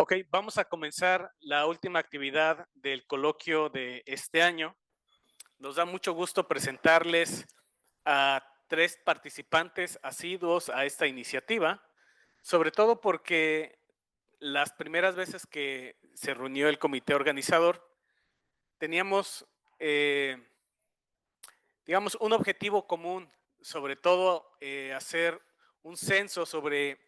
Ok, vamos a comenzar la última actividad del coloquio de este año. Nos da mucho gusto presentarles a 3 participantes asiduos a esta iniciativa, sobre todo porque las primeras veces que se reunió el comité organizador teníamos, digamos, un objetivo común, sobre todo hacer un censo sobre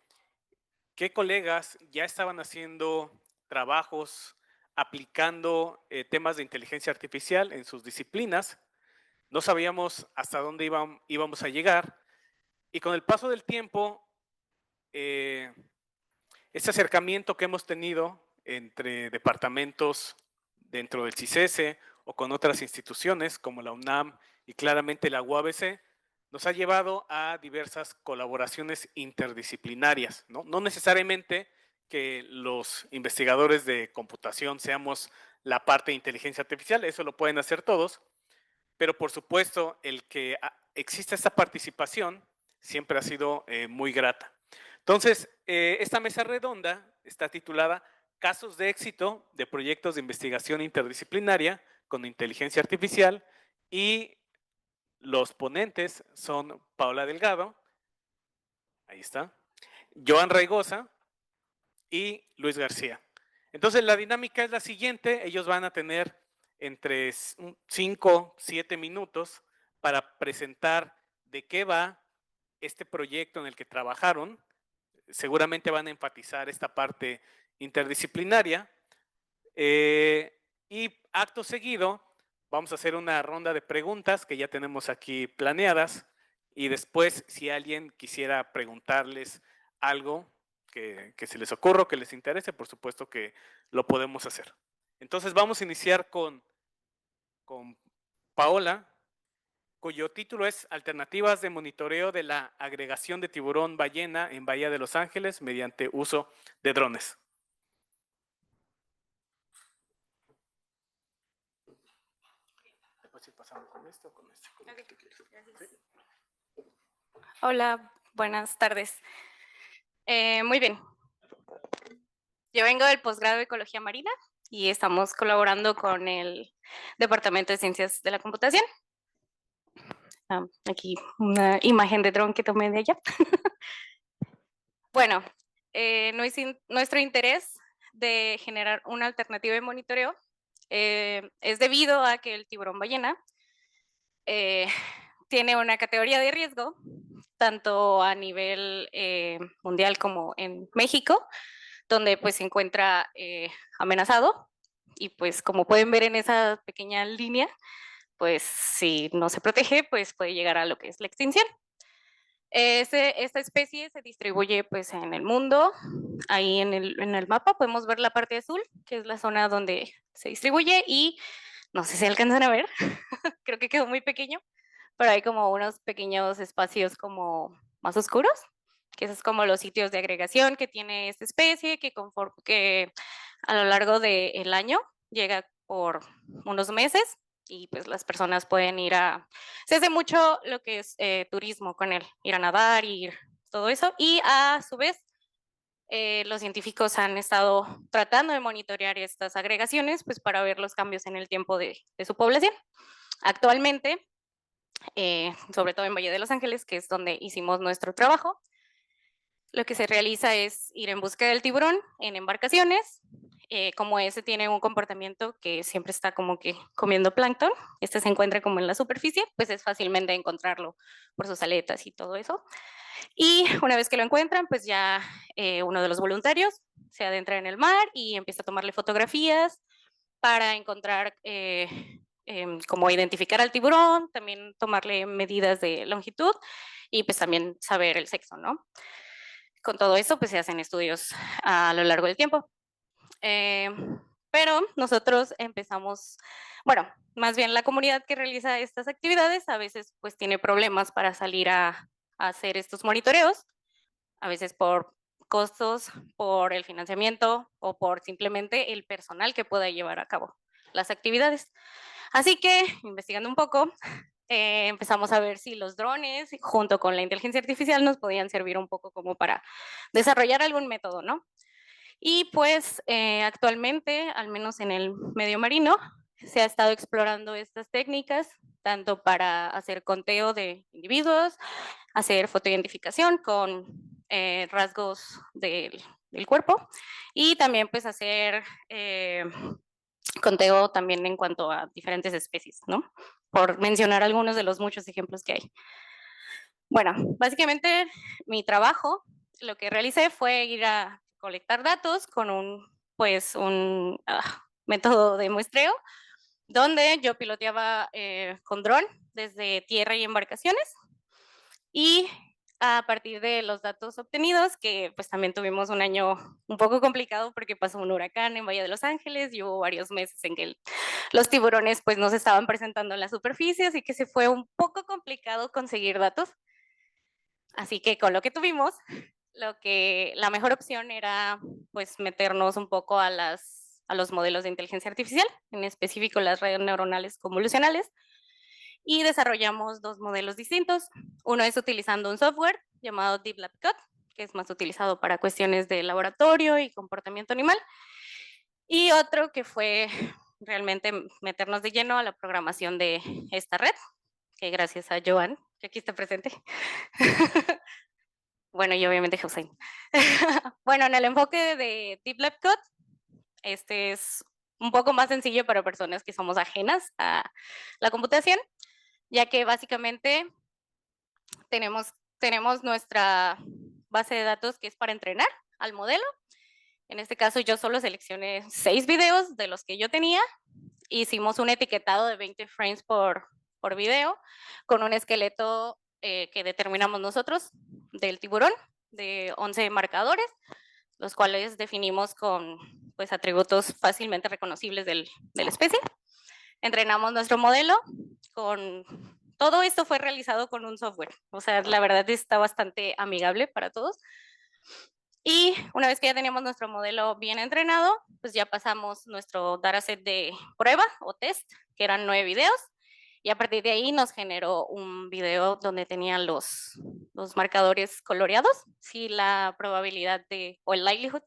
qué colegas ya estaban haciendo trabajos aplicando temas de inteligencia artificial en sus disciplinas. No sabíamos hasta dónde íbamos a llegar y con el paso del tiempo, este acercamiento que hemos tenido entre departamentos dentro del CICESE o con otras instituciones como la UNAM y claramente la UABC, nos ha llevado a diversas colaboraciones interdisciplinarias, ¿no? No necesariamente que los investigadores de computación seamos la parte de inteligencia artificial, eso lo pueden hacer todos, pero por supuesto el que exista esta participación siempre ha sido muy grata. Entonces, esta mesa redonda está titulada Casos de éxito de proyectos de investigación interdisciplinaria con inteligencia artificial y los ponentes son Paola Delgado, ahí está, Joan Raigosa y Luis García. Entonces, la dinámica es la siguiente, ellos van a tener entre 5, 7 minutos para presentar de qué va este proyecto en el que trabajaron. Seguramente van a enfatizar esta parte interdisciplinaria y acto seguido vamos a hacer una ronda de preguntas que ya tenemos aquí planeadas y después si alguien quisiera preguntarles algo que se les ocurra o que les interese, por supuesto que lo podemos hacer. Entonces vamos a iniciar con Paola, cuyo título es Alternativas de monitoreo de la agregación de tiburón ballena en Bahía de Los Ángeles mediante uso de drones. Después pasamos con esto o con esto. ¿Sí? Hola, buenas tardes. Muy bien. Yo vengo del posgrado de Ecología Marina y estamos colaborando con el Departamento de Ciencias de la Computación. Aquí una imagen de dron que tomé de allá. Bueno, nuestro interés de generar una alternativa de monitoreo es debido a que el tiburón ballena tiene una categoría de riesgo, tanto a nivel mundial como en México, donde pues se encuentra amenazado y pues como pueden ver en esa pequeña línea, pues si no se protege, pues puede llegar a lo que es la extinción. Esta especie se distribuye pues en el mundo, ahí en el mapa podemos ver la parte azul, que es la zona donde se distribuye y no sé si alcanzan a ver, creo que quedó muy pequeño, pero hay como unos pequeños espacios como más oscuros, que esos es como los sitios de agregación que tiene esta especie, que a lo largo del año llega por unos meses y pues las personas pueden se hace mucho lo que es turismo con él, ir a nadar, todo eso, y a su vez los científicos han estado tratando de monitorear estas agregaciones pues para ver los cambios en el tiempo de su población. Actualmente, sobre todo en Valle de Los Ángeles, que es donde hicimos nuestro trabajo, lo que se realiza es ir en busca del tiburón en embarcaciones. Como ese tiene un comportamiento que siempre está como que comiendo plancton, este se encuentra como en la superficie, pues es fácilmente encontrarlo por sus aletas y todo eso. Y una vez que lo encuentran, pues ya uno de los voluntarios se adentra en el mar y empieza a tomarle fotografías para encontrar como identificar al tiburón, también tomarle medidas de longitud y pues también saber el sexo, ¿no? Con todo eso, pues se hacen estudios a lo largo del tiempo. Pero nosotros empezamos, bueno, más bien la comunidad que realiza estas actividades a veces pues tiene problemas para salir a hacer estos monitoreos, a veces por costos, por el financiamiento o por simplemente el personal que pueda llevar a cabo las actividades. Así que, investigando un poco, empezamos a ver si los drones, junto con la inteligencia artificial, nos podían servir un poco como para desarrollar algún método, ¿no? Y pues actualmente, al menos en el medio marino, se ha estado explorando estas técnicas, tanto para hacer conteo de individuos, hacer fotoidentificación con rasgos del cuerpo y también pues hacer conteo también en cuanto a diferentes especies, ¿no? Por mencionar algunos de los muchos ejemplos que hay. Bueno, básicamente mi trabajo, lo que realicé fue ir a colectar datos con un método de muestreo, donde yo piloteaba con dron desde tierra y embarcaciones, y a partir de los datos obtenidos, que pues también tuvimos un año un poco complicado porque pasó un huracán en Bahía de Los Ángeles y hubo varios meses en que los tiburones pues no se estaban presentando en la superficie, así que se fue un poco complicado conseguir datos. Así que con lo que tuvimos, la mejor opción era pues meternos un poco a los modelos de inteligencia artificial, en específico las redes neuronales convolucionales, y desarrollamos dos modelos distintos. Uno es utilizando un software llamado Deep Lab Code, que es más utilizado para cuestiones de laboratorio y comportamiento animal, y otro que fue realmente meternos de lleno a la programación de esta red, que gracias a Joan, que aquí está presente. Bueno, y obviamente Hussein. Bueno, en el enfoque de Deep Lab Code, este es un poco más sencillo para personas que somos ajenas a la computación, ya que básicamente tenemos nuestra base de datos que es para entrenar al modelo. En este caso yo solo seleccioné 6 videos de los que yo tenía. Hicimos un etiquetado de 20 frames por video con un esqueleto que determinamos nosotros del tiburón de 11 marcadores, los cuales definimos con pues, atributos fácilmente reconocibles de la especie. Entrenamos nuestro modelo con... Todo esto fue realizado con un software, o sea, la verdad está bastante amigable para todos. Y una vez que ya teníamos nuestro modelo bien entrenado, pues ya pasamos nuestro dataset de prueba o test, que eran 9 videos, y a partir de ahí nos generó un video donde tenían los marcadores coloreados, si la probabilidad o el likelihood,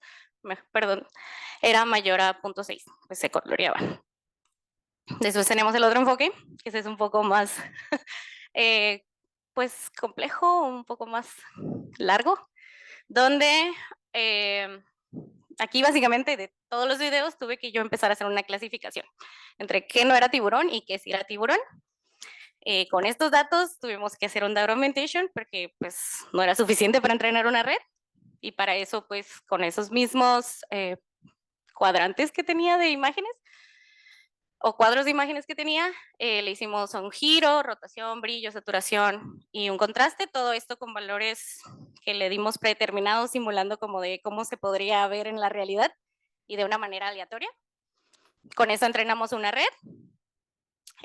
perdón, era mayor a 0.6, pues se coloreaban. Después tenemos el otro enfoque, que ese es un poco más, pues complejo, un poco más largo, donde aquí básicamente de todos los videos tuve que yo empezar a hacer una clasificación entre qué no era tiburón y qué sí era tiburón. Con estos datos tuvimos que hacer un data augmentation porque pues no era suficiente para entrenar una red, y para eso pues con esos mismos cuadrantes que tenía de imágenes o cuadros de imágenes que tenía, le hicimos un giro, rotación, brillo, saturación y un contraste, todo esto con valores que le dimos predeterminados, simulando como de cómo se podría ver en la realidad y de una manera aleatoria. Con eso entrenamos una red.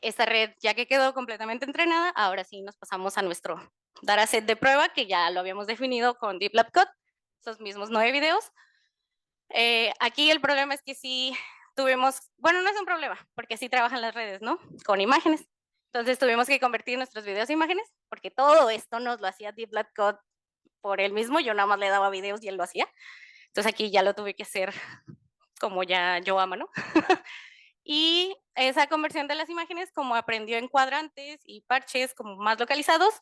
Esta red, ya que quedó completamente entrenada, ahora sí nos pasamos a nuestro dataset de prueba, que ya lo habíamos definido con Deep Lab Code, esos mismos 9 videos. Aquí el problema es que sí tuvimos, bueno, no es un problema, porque así trabajan las redes, ¿no? Con imágenes. Entonces tuvimos que convertir nuestros videos a imágenes, porque todo esto nos lo hacía Deep Lab Code por él mismo, yo nada más le daba videos y él lo hacía. Entonces aquí ya lo tuve que hacer como ya yo a mano. Y esa conversión de las imágenes, como aprendió en cuadrantes y parches como más localizados,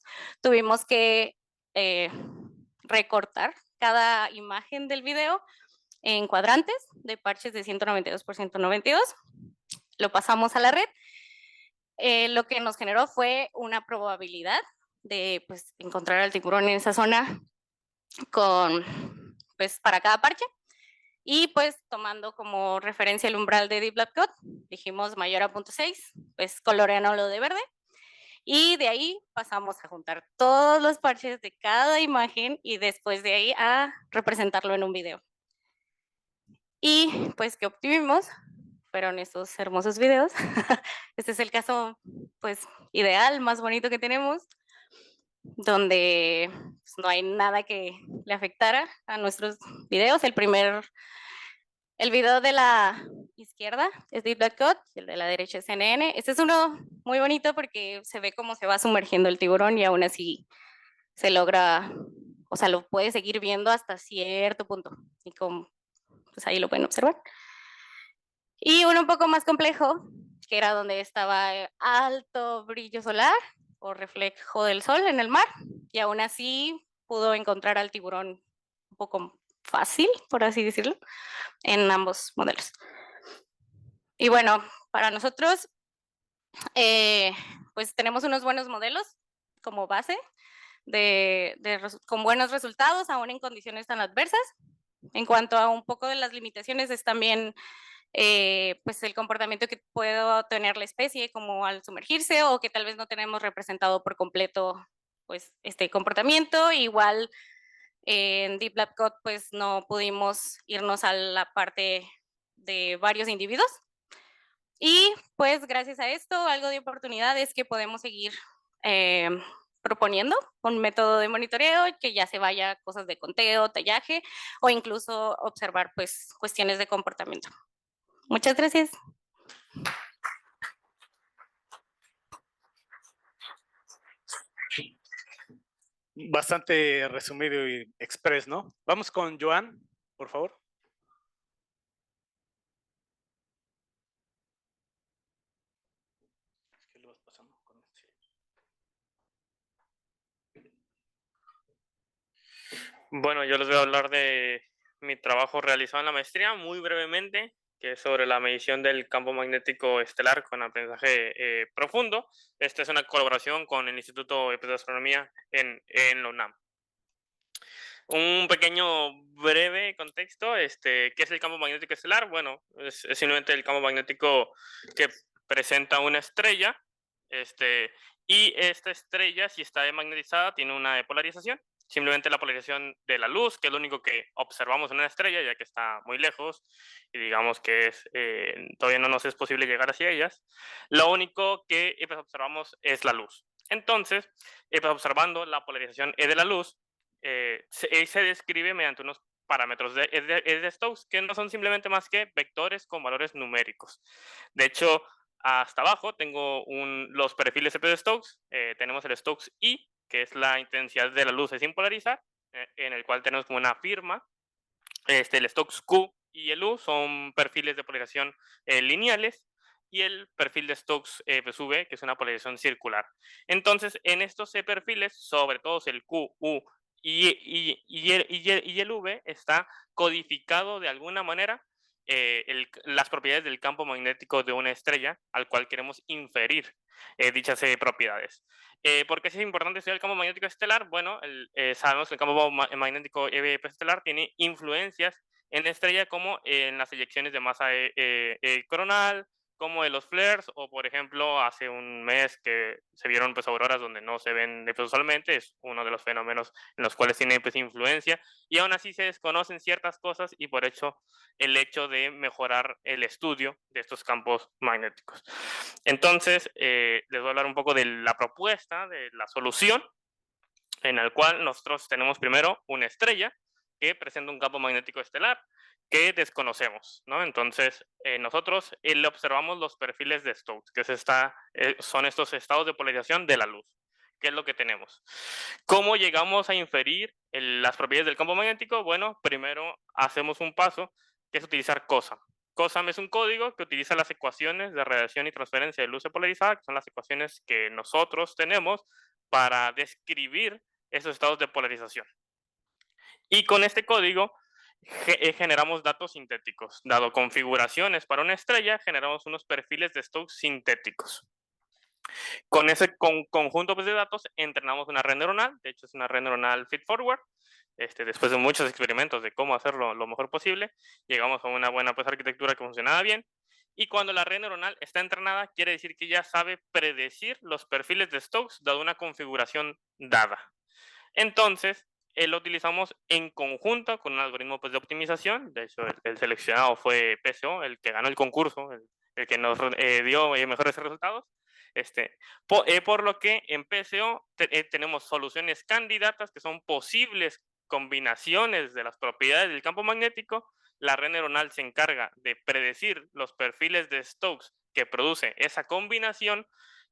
tuvimos que recortar cada imagen del video en cuadrantes de parches de 192 por 192. Lo pasamos a la red. Lo que nos generó fue una probabilidad de pues, encontrar al tiburón en esa zona pues, para cada parche. Y pues tomando como referencia el umbral de Deep Lab Code, dijimos mayor a 0.6, pues coloreándolo de verde. Y de ahí pasamos a juntar todos los parches de cada imagen y después de ahí a representarlo en un video. Y pues que obtuvimos fueron estos hermosos videos. Este es el caso pues ideal, más bonito que tenemos, donde pues, no hay nada que le afectara a nuestros videos. El video de la izquierda es Deep Lab Code, el de la derecha es CNN. Este es uno muy bonito porque se ve cómo se va sumergiendo el tiburón y aún así se logra, o sea, lo puede seguir viendo hasta cierto punto. Y pues ahí lo pueden observar. Y uno un poco más complejo, que era donde estaba alto brillo solar o reflejo del sol en el mar, y aún así pudo encontrar al tiburón un poco fácil, por así decirlo, en ambos modelos. Y bueno, para nosotros, pues tenemos unos buenos modelos como base con buenos resultados, aún en condiciones tan adversas. En cuanto a un poco de las limitaciones, es también pues el comportamiento que puede tener la especie como al sumergirse, o que tal vez no tenemos representado por completo pues este comportamiento. Igual en Deep Lab Code pues no pudimos irnos a la parte de varios individuos, y pues gracias a esto algo de oportunidad es que podemos seguir proponiendo un método de monitoreo que ya se vaya a cosas de conteo, tallaje, o incluso observar pues cuestiones de comportamiento. Muchas gracias. Bastante resumido y express, ¿no? Vamos con Joan, por favor. Bueno, yo les voy a hablar de mi trabajo realizado en la maestría muy brevemente, que es sobre la medición del campo magnético estelar con aprendizaje profundo. Esta es una colaboración con el Instituto de Astronomía en la UNAM. Un pequeño breve contexto, ¿qué es el campo magnético estelar? Bueno, es simplemente el campo magnético que presenta una estrella, y esta estrella, si está demagnetizada, tiene una depolarización. Simplemente la polarización de la luz, que es lo único que observamos en una estrella, ya que está muy lejos y digamos que todavía no nos es posible llegar hacia ellas. Lo único que observamos es la luz. Entonces, observando la polarización de la luz, se describe mediante unos parámetros de Stokes, que no son simplemente más que vectores con valores numéricos. De hecho, hasta abajo tengo los perfiles de Stokes. Tenemos el Stokes I, que es la intensidad de la luz sin polarizar, en el cual tenemos como una firma. El Stokes Q y el U son perfiles de polarización lineales, y el perfil de Stokes V, que es una polarización circular. Entonces, en estos perfiles, sobre todo el Q, U y el V, está codificado de alguna manera las propiedades del campo magnético de una estrella al cual queremos inferir dichas propiedades. ¿Por qué es importante estudiar el campo magnético estelar? Bueno, sabemos que el campo magnético estelar tiene influencias en la estrella, como en las eyecciones de masa coronal, como de los flares, o por ejemplo hace un mes que se vieron pues auroras donde no se ven usualmente. Es uno de los fenómenos en los cuales tiene pues influencia, y aún así se desconocen ciertas cosas, y por hecho el hecho de mejorar el estudio de estos campos magnéticos. Entonces les voy a hablar un poco de la propuesta, de la solución, en el cual nosotros tenemos primero una estrella que presenta un campo magnético estelar que desconocemos, ¿no? Entonces, nosotros le observamos los perfiles de Stokes, que son estos estados de polarización de la luz. ¿Qué es lo que tenemos? ¿Cómo llegamos a inferir las propiedades del campo magnético? Bueno, primero hacemos un paso, que es utilizar COSAM. COSAM es un código que utiliza las ecuaciones de radiación y transferencia de luz polarizada, que son las ecuaciones que nosotros tenemos para describir esos estados de polarización. Y con este código generamos datos sintéticos. Dado configuraciones para una estrella, generamos unos perfiles de Stokes sintéticos. Con ese conjunto pues, de datos, entrenamos una red neuronal. De hecho, es una red neuronal feed-forward. Después de muchos experimentos de cómo hacerlo lo mejor posible, llegamos a una buena pues, arquitectura que funcionaba bien. Y cuando la red neuronal está entrenada, quiere decir que ya sabe predecir los perfiles de Stokes dado una configuración dada. Entonces, lo utilizamos en conjunto con un algoritmo pues, de optimización. De hecho, el seleccionado fue PSO, el que ganó el concurso, el que nos dio mejores resultados. Por lo que en PSO tenemos soluciones candidatas, que son posibles combinaciones de las propiedades del campo magnético. La red neuronal se encarga de predecir los perfiles de Stokes que produce esa combinación,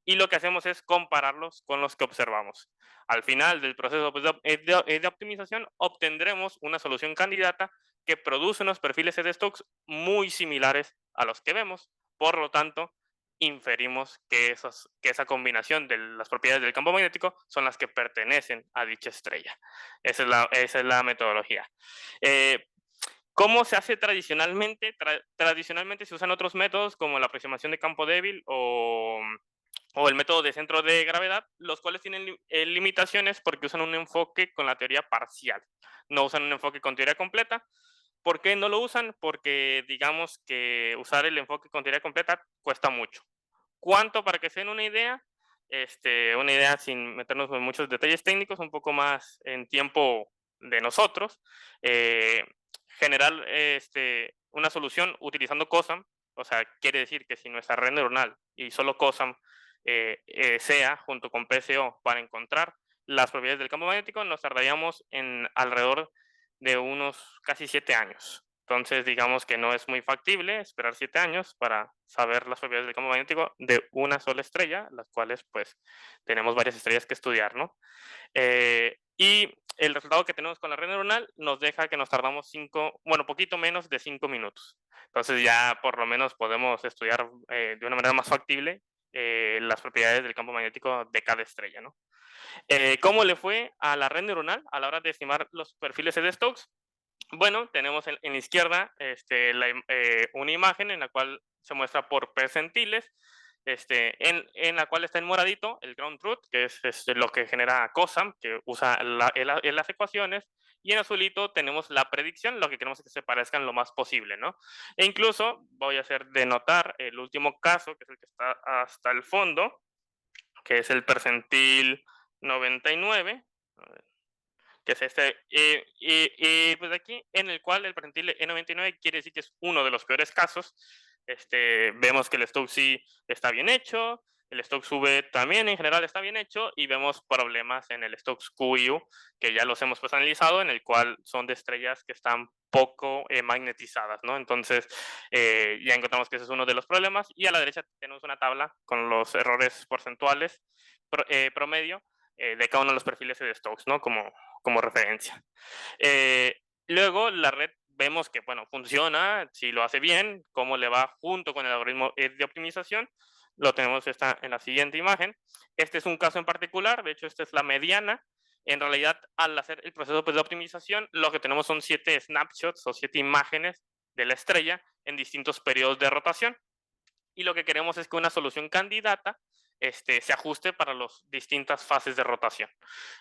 y lo que hacemos es compararlos con los que observamos. Al final del proceso pues, de optimización, obtendremos una solución candidata que produce unos perfiles de Stokes muy similares a los que vemos. Por lo tanto, inferimos que esa combinación de las propiedades del campo magnético son las que pertenecen a dicha estrella. Esa es la metodología. ¿Cómo se hace tradicionalmente? Tradicionalmente se usan otros métodos como la aproximación de campo débil o el método de centro de gravedad, los cuales tienen limitaciones porque usan un enfoque con la teoría parcial, no usan un enfoque con teoría completa. ¿Por qué no lo usan? Porque digamos que usar el enfoque con teoría completa cuesta mucho. ¿Cuánto? Para que se den una idea sin meternos en muchos detalles técnicos, un poco más en tiempo de nosotros, generar una solución utilizando COSAM, o sea, quiere decir que si nuestra red neuronal y solo COSAM sea junto con PSO para encontrar las propiedades del campo magnético, nos tardaríamos en alrededor de unos casi 7 años. Entonces, digamos que no es muy factible esperar 7 años para saber las propiedades del campo magnético de una sola estrella, las cuales pues tenemos varias estrellas que estudiar, ¿no? Y el resultado que tenemos con la red neuronal nos deja que nos tardamos poquito menos de 5 minutos. Entonces ya por lo menos podemos estudiar de una manera más factible las propiedades del campo magnético de cada estrella, ¿no? ¿Cómo le fue a la red neuronal a la hora de estimar los perfiles de Stokes? Bueno, tenemos en la izquierda una imagen en la cual se muestra por percentiles, en la cual está en moradito el ground truth, que es lo que genera COSAM, que usa en las ecuaciones, y en azulito tenemos la predicción, lo que queremos es que se parezcan lo más posible, ¿no? E incluso voy a hacer denotar el último caso, que es el que está hasta el fondo, que es el percentil 99, que es pues aquí en el cual el percentil E99 quiere decir que es uno de los peores casos. Vemos que el Stokes sí está bien hecho, el Stokes V también en general está bien hecho, y vemos problemas en el Stokes Q y U, que ya los hemos pues analizado, en el cual son de estrellas que están poco magnetizadas, ¿no? Entonces ya encontramos que ese es uno de los problemas, y a la derecha tenemos una tabla con los errores porcentuales promedio de cada uno de los perfiles de Stokes, ¿no? Como referencia. Luego la red vemos que, bueno, funciona, si lo hace bien, cómo le va junto con el algoritmo de optimización. Lo tenemos en la siguiente imagen. Este es un caso en particular, de hecho esta es la mediana. En realidad, al hacer el proceso pues, de optimización, lo que tenemos son 7 snapshots o 7 imágenes de la estrella en distintos periodos de rotación. Y lo que queremos es que una solución candidata se ajuste para las distintas fases de rotación.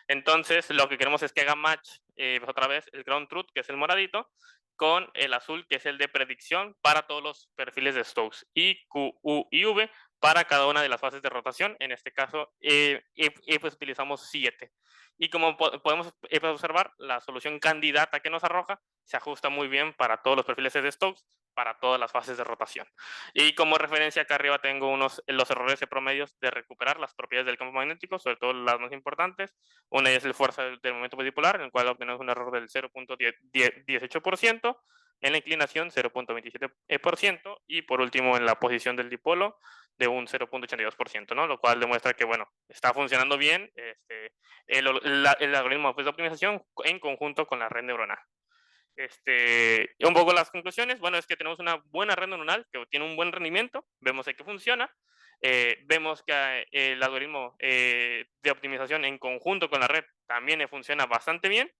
Entonces, lo que queremos es que haga match, otra vez, el ground truth, que es el moradito, con el azul, que es el de predicción para todos los perfiles de Stokes, y Q, U y V para cada una de las fases de rotación. En este caso, pues utilizamos 7. Y como podemos observar, la solución candidata que nos arroja se ajusta muy bien para todos los perfiles de Stokes, para todas las fases de rotación. Y como referencia acá arriba tengo los errores de promedios de recuperar las propiedades del campo magnético, sobre todo las más importantes. Una es el fuerza del momento particular, en el cual obtenemos un error del 0.18%, en la inclinación 0.27%, y por último en la posición del dipolo de un 0.82%, ¿no? Lo cual demuestra que, bueno, está funcionando bien el algoritmo de optimización en conjunto con la red neuronal. Un poco las conclusiones, bueno, es que tenemos una buena red neuronal que tiene un buen rendimiento, vemos que funciona, vemos que el algoritmo de optimización en conjunto con la red también funciona bastante bien,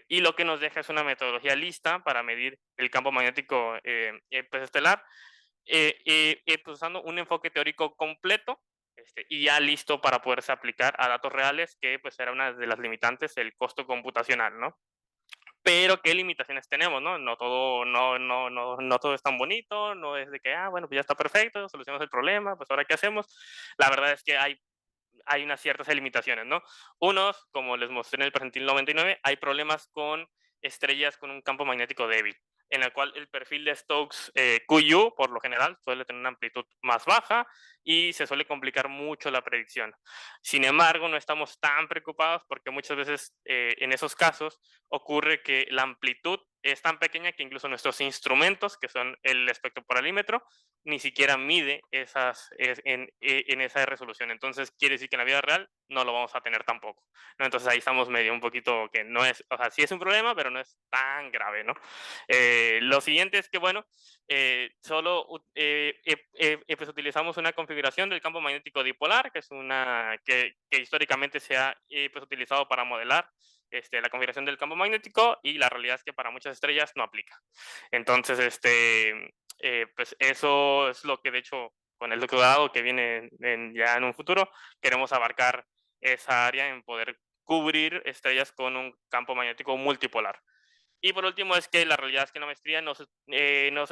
y lo que nos deja es una metodología lista para medir el campo magnético pues estelar, pues usando un enfoque teórico completo, y ya listo para poderse aplicar a datos reales, que pues era una de las limitantes, el costo computacional, ¿no? Pero qué limitaciones tenemos, ¿no? No todo es tan bonito, no es de que, bueno, pues ya está perfecto, solucionamos el problema, pues ahora qué hacemos. La verdad es que hay unas ciertas limitaciones, ¿no? Unos, como les mostré en el percentil 99, hay problemas con estrellas con un campo magnético débil, en el cual el perfil de Stokes QU, por lo general, suele tener una amplitud más baja, y se suele complicar mucho la predicción. Sin embargo, no estamos tan preocupados porque muchas veces en esos casos ocurre que la amplitud es tan pequeña que incluso nuestros instrumentos, que son el espectroparalímetro, ni siquiera mide en esa resolución. Entonces, quiere decir que en la vida real no lo vamos a tener tampoco, ¿no? Entonces, ahí estamos medio un poquito que no es, o sea, sí es un problema, pero no es tan grave, ¿no? Lo siguiente es que, bueno, pues utilizamos una configuración del campo magnético dipolar, que es una que históricamente se ha pues utilizado para modelar la configuración del campo magnético, y la realidad es que para muchas estrellas no aplica. Entonces, pues eso es lo que de hecho con el doctorado que viene ya en un futuro queremos abarcar esa área en poder cubrir estrellas con un campo magnético multipolar. Y por último es que la realidad es que en la maestría no se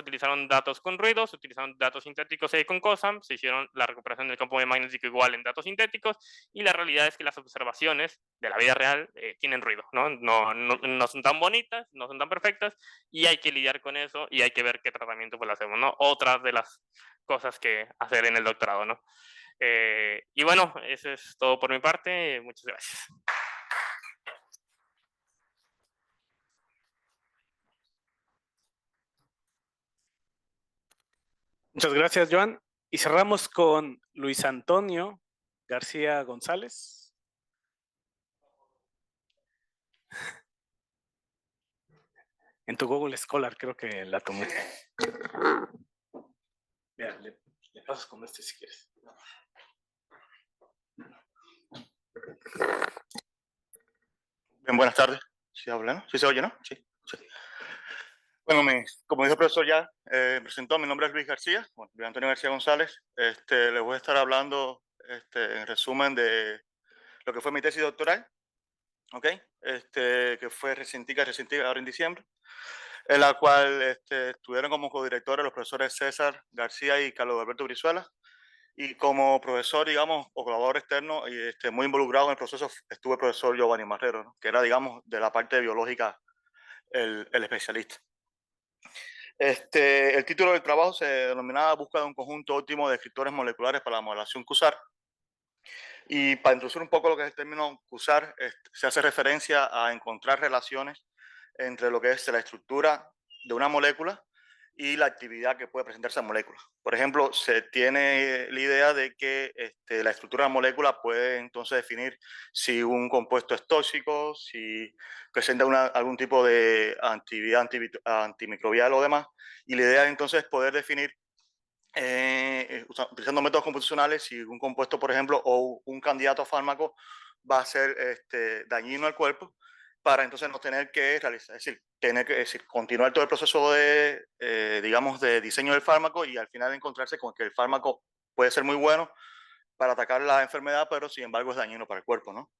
utilizaron datos con ruido, se utilizaron datos sintéticos con COSAM, se hicieron la recuperación del campo magnético igual en datos sintéticos, y la realidad es que las observaciones de la vida real tienen ruido, ¿no? No son tan bonitas, no son tan perfectas, y hay que lidiar con eso y hay que ver qué tratamiento pues hacemos, ¿no? Otras de las cosas que hacer en el doctorado, ¿no? Y bueno, eso es todo por mi parte. Muchas gracias. Muchas gracias, Joan. Y cerramos con Luis Antonio García González. En tu Google Scholar creo que la tomé. Mira, le pasas con este si quieres. Bien, buenas tardes. ¿Sí habla, no? ¿Sí se oye, no? Sí. Bueno, como dijo el profesor ya, presentó, mi nombre es Luis García, bueno, Luis Antonio García González. Les voy a estar hablando en resumen de lo que fue mi tesis doctoral, ¿ok? Que fue recientica ahora en diciembre, en la cual estuvieron como codirectores los profesores César García y Carlos Alberto Brizuela, y como profesor, digamos, o colaborador externo, y muy involucrado en el proceso, estuvo el profesor Giovanni Marrero, ¿no? Que era, digamos, de la parte biológica el especialista. El título del trabajo se denominaba Búsqueda de un conjunto óptimo de descriptores moleculares para la modelación QSAR. Y para introducir un poco lo que es el término QSAR, se hace referencia a encontrar relaciones entre lo que es la estructura de una molécula y la actividad que puede presentar esa molécula. Por ejemplo, se tiene la idea de que la estructura de la molécula puede entonces definir si un compuesto es tóxico, si presenta algún tipo de actividad antimicrobial o demás. Y la idea entonces es poder definir, utilizando métodos computacionales, si un compuesto, por ejemplo, o un candidato a fármaco va a ser dañino al cuerpo, para entonces no tener que realizar, es decir, continuar todo el proceso de, digamos, de diseño del fármaco, y al final encontrarse con que el fármaco puede ser muy bueno para atacar la enfermedad, pero sin embargo es dañino para el cuerpo, ¿no?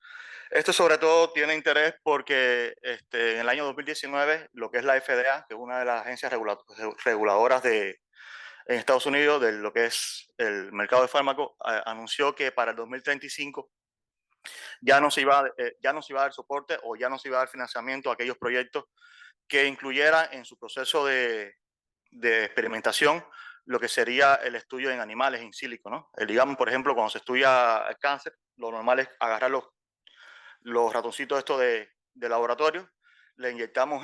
Esto sobre todo tiene interés porque en el año 2019 lo que es la FDA, que es una de las agencias reguladoras en Estados Unidos de lo que es el mercado de fármacos, anunció que para el 2035 ya no se iba a dar soporte, o ya no se iba a dar financiamiento a aquellos proyectos que incluyeran en su proceso de experimentación lo que sería el estudio en animales in silico, ¿no? Digamos, por ejemplo, cuando se estudia el cáncer, lo normal es agarrar los ratoncitos estos de laboratorio, le inyectamos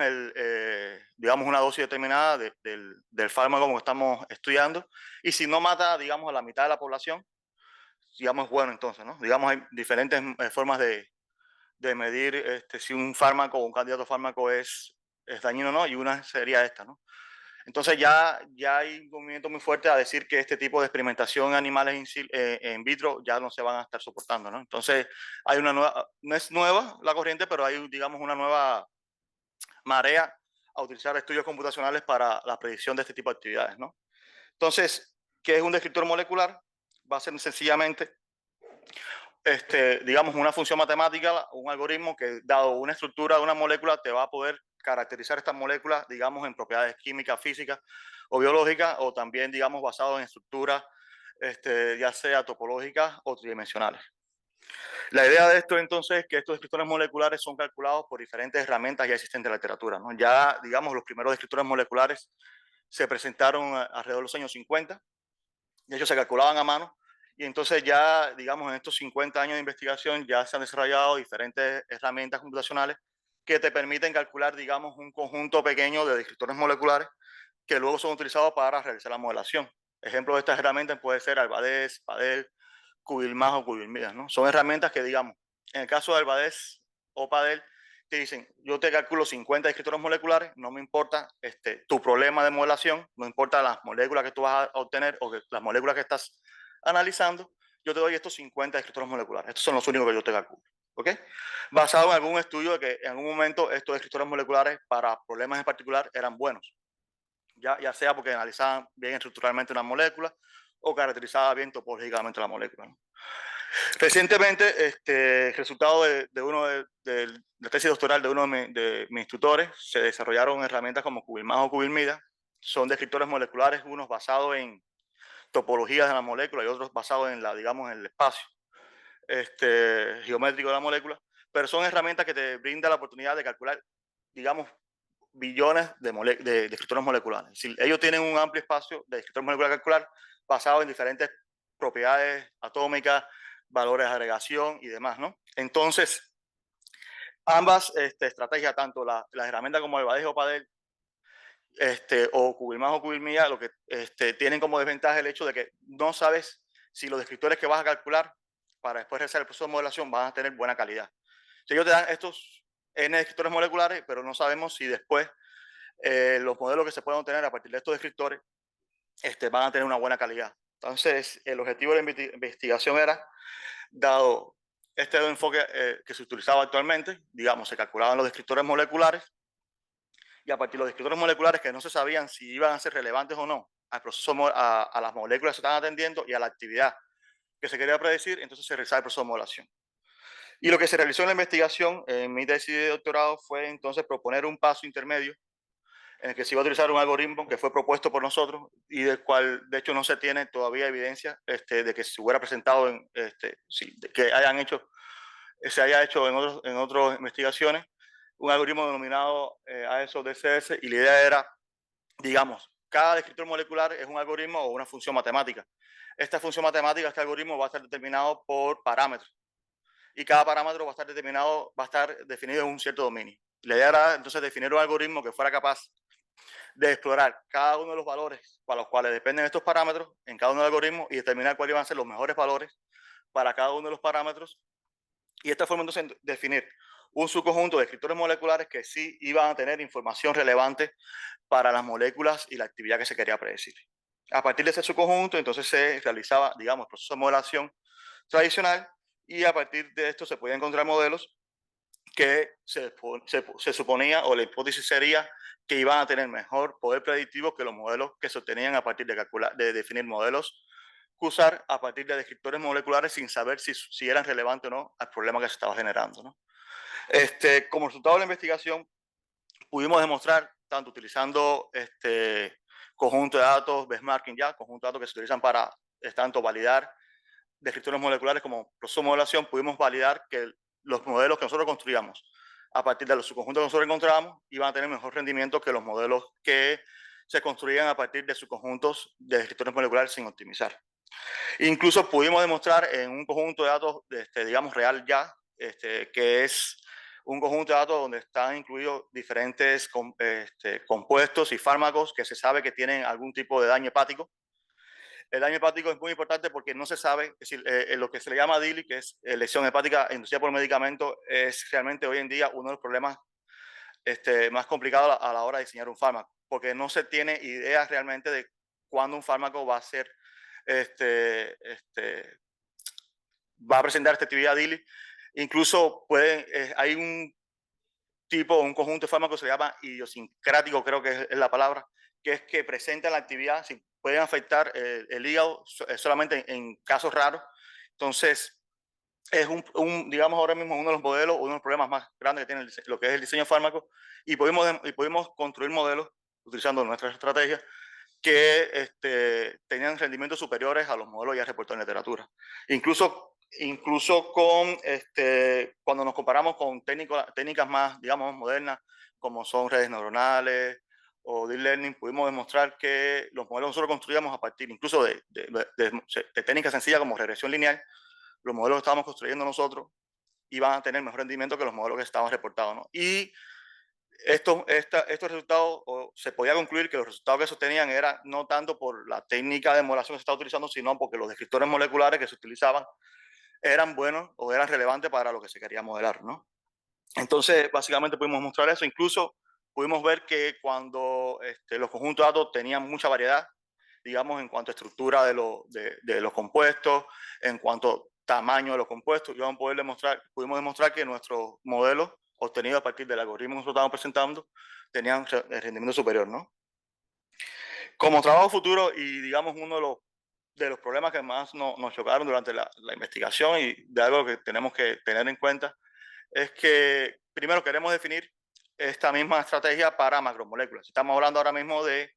digamos, una dosis determinada del fármaco como estamos estudiando, y si no mata, digamos, a la mitad de la población, digamos, es bueno entonces, ¿no? Digamos, hay diferentes formas de medir si un fármaco o un candidato a fármaco es dañino o no, y una sería esta, ¿no? Entonces ya hay un movimiento muy fuerte a decir que este tipo de experimentación en animales en vitro ya no se van a estar soportando, ¿no? Entonces hay una nueva, no es nueva la corriente, pero hay, digamos, una nueva marea a utilizar estudios computacionales para la predicción de este tipo de actividades, ¿no? Entonces, ¿qué es un descriptor molecular? Va a ser sencillamente digamos, una función matemática, un algoritmo que, dado una estructura de una molécula, te va a poder caracterizar estas moléculas, digamos, en propiedades químicas, físicas o biológicas, o también, digamos, basado en estructuras, ya sea topológicas o tridimensionales. La idea de esto, entonces, es que estos descriptores moleculares son calculados por diferentes herramientas ya existentes en la literatura, ¿no? Ya, digamos, los primeros descriptores moleculares se presentaron alrededor de los años 50. De hecho, se calculaban a mano Y entonces ya, digamos, en estos 50 años de investigación ya se han desarrollado diferentes herramientas computacionales que te permiten calcular, digamos, un conjunto pequeño de descriptores moleculares que luego son utilizados para realizar la modelación. Ejemplo de estas herramientas puede ser Albadés, Padel, Cubilmás o Cubilmidas, ¿no? Son herramientas que, digamos, en el caso de Albadés o Padel, te dicen, yo te calculo 50 descriptores moleculares, no me importa tu problema de modelación, no importa las moléculas que tú vas a obtener o las moléculas que estás analizando, yo te doy estos 50 descriptores moleculares. Estos son los únicos que yo te calculo. ¿Ok? Basado en algún estudio de que en algún momento estos descriptores moleculares para problemas en particular eran buenos. Ya sea porque analizaban bien estructuralmente una molécula o caracterizaban bien topológicamente la molécula, ¿no? Recientemente, el resultado de la tesis doctoral de uno de mis tutores, se desarrollaron herramientas como Cubilmás o Cubilmida. Son descriptores moleculares, unos basados en topologías de la molécula y otros basados en digamos, en el espacio geométrico de la molécula, pero son herramientas que te brindan la oportunidad de calcular, digamos, billones de descriptores moleculares. Es decir, ellos tienen un amplio espacio de descriptores moleculares a calcular basado en diferentes propiedades atómicas, valores de agregación y demás, ¿no? Entonces, ambas estrategias, tanto las herramientas como el Albadés o Padel, o Cubilmás o Cubilmía, lo que tienen como desventaja el hecho de que no sabes si los descriptores que vas a calcular para después realizar el proceso de modelación van a tener buena calidad. Entonces, ellos te dan estos N descriptores moleculares, pero no sabemos si después los modelos que se pueden obtener a partir de estos descriptores van a tener una buena calidad. Entonces, el objetivo de la investigación era, dado este enfoque que se utilizaba actualmente, digamos, se calculaban los descriptores moleculares y a partir de los descriptores moleculares que no se sabían si iban a ser relevantes o no al proceso, a las moléculas que se estaban atendiendo y a la actividad que se quería predecir, entonces se realizaba el proceso de modelación. Y lo que se realizó en la investigación, en mi tesis de doctorado, fue entonces proponer un paso intermedio en el que se iba a utilizar un algoritmo que fue propuesto por nosotros y del cual, de hecho, no se tiene todavía evidencia de que se hubiera presentado, que se haya hecho en otras investigaciones, un algoritmo denominado AESO-DCS, y la idea era, digamos, cada descriptor molecular es un algoritmo o una función matemática. Esta función matemática, este algoritmo va a estar determinado por parámetros y cada parámetro va a estar definido en un cierto dominio. La idea era entonces definir un algoritmo que fuera capaz de explorar cada uno de los valores para los cuales dependen estos parámetros en cada uno de los algoritmos y determinar cuáles iban a ser los mejores valores para cada uno de los parámetros. Y de esta forma entonces definir un subconjunto de descriptores moleculares que sí iban a tener información relevante para las moléculas y la actividad que se quería predecir. A partir de ese subconjunto entonces se realizaba, digamos, el proceso de modelación tradicional y a partir de esto se podían encontrar modelos que se suponía, o la hipótesis sería que iban a tener mejor poder predictivo que los modelos que se obtenían a partir de definir modelos usar a partir de descriptores moleculares sin saber si eran relevantes o no al problema que se estaba generando, ¿no? Como resultado de la investigación, pudimos demostrar, tanto utilizando conjunto de datos, benchmarking conjunto de datos que se utilizan para tanto validar descriptores moleculares como proceso de modelación, pudimos validar que los modelos que nosotros construíamos a partir de los subconjuntos que nosotros encontrábamos iban a tener mejor rendimiento que los modelos que se construían a partir de subconjuntos de descriptores moleculares sin optimizar. Incluso pudimos demostrar en un conjunto de datos, digamos, real ya, que es un conjunto de datos donde están incluidos diferentes compuestos y fármacos que se sabe que tienen algún tipo de daño hepático. El daño hepático es muy importante porque no se sabe, es decir, lo que se le llama DILI, que es lesión hepática inducida por medicamento, es realmente hoy en día uno de los problemas más complicados a la hora de diseñar un fármaco, porque no se tiene idea realmente de cuándo un fármaco va a ser, va a presentar esta actividad DILI. Incluso hay un conjunto de fármacos que se llama idiosincrático, creo que es la palabra, que es que presenta la actividad, pueden afectar el hígado solamente en casos raros. Entonces, es digamos, ahora mismo uno de los modelos, uno de los problemas más grandes que tiene lo que es el diseño de fármacos, y pudimos construir modelos utilizando nuestras estrategias que tenían rendimientos superiores a los modelos ya reportados en literatura. Incluso cuando nos comparamos con técnicas más, digamos, modernas, como son redes neuronales o Deep Learning, pudimos demostrar que los modelos nosotros construíamos a partir incluso de técnicas sencillas como regresión lineal. Los modelos que estábamos construyendo nosotros iban a tener mejor rendimiento que los modelos que estaban reportados, ¿no? Y estos resultados, se podía concluir que los resultados que sostenían eran no tanto por la técnica de modelación que se estaba utilizando, sino porque los descriptores moleculares que se utilizaban eran buenos o eran relevantes para lo que se quería modelar, ¿no? Entonces, básicamente pudimos mostrar eso. Incluso pudimos ver que cuando los conjuntos de datos tenían mucha variedad, digamos, en cuanto a estructura de los compuestos, en cuanto a tamaño de los compuestos, pudimos demostrar que nuestros modelos obtenidos a partir del algoritmo que nosotros estábamos presentando tenían rendimiento superior, ¿no? Como trabajo futuro y, digamos, uno de los problemas que más nos chocaron durante la investigación y de algo que tenemos que tener en cuenta es que primero queremos definir esta misma estrategia para macromoléculas. Estamos hablando ahora mismo de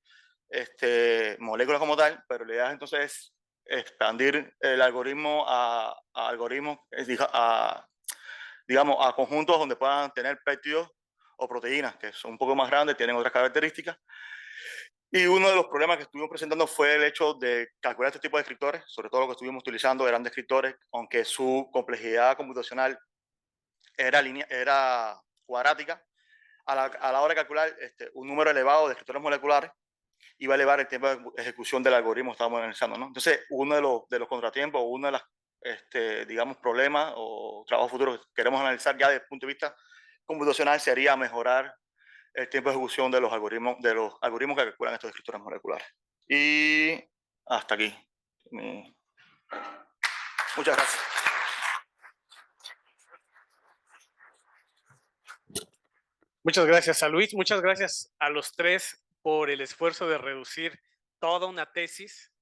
moléculas como tal, pero la idea es entonces expandir el algoritmo a algoritmos, digamos, a conjuntos donde puedan tener péptidos o proteínas que son un poco más grandes, tienen otras características. Y uno de los problemas que estuvimos presentando fue el hecho de calcular este tipo de descriptores, sobre todo lo que estuvimos utilizando eran descriptores, aunque su complejidad computacional era cuadrática, a la hora de calcular un número elevado de descriptores moleculares iba a elevar el tiempo de ejecución del algoritmo que estábamos analizando, ¿no? Entonces, uno de los contratiempos, uno de los, digamos, problemas o trabajos futuros que queremos analizar ya desde el punto de vista computacional sería mejorar el tiempo de ejecución de los algoritmos que calculan estos descriptores moleculares. Y hasta aquí. Muchas gracias. Muchas gracias a Luis, muchas gracias a los tres por el esfuerzo de reducir toda una tesis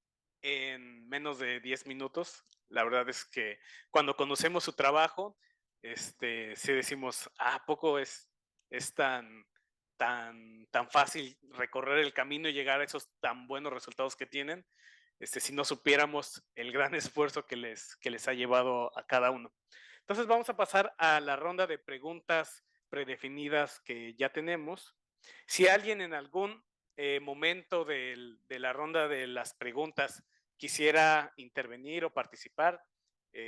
en menos de 10 minutos. La verdad es que cuando conocemos su trabajo, sí decimos, ¿a poco es tan fácil recorrer el camino y llegar a esos tan buenos resultados que tienen? Si no supiéramos el gran esfuerzo que les ha llevado a cada uno. Entonces vamos a pasar a la ronda de preguntas predefinidas que ya tenemos. Si alguien en algún momento de la ronda de las preguntas quisiera intervenir o participar,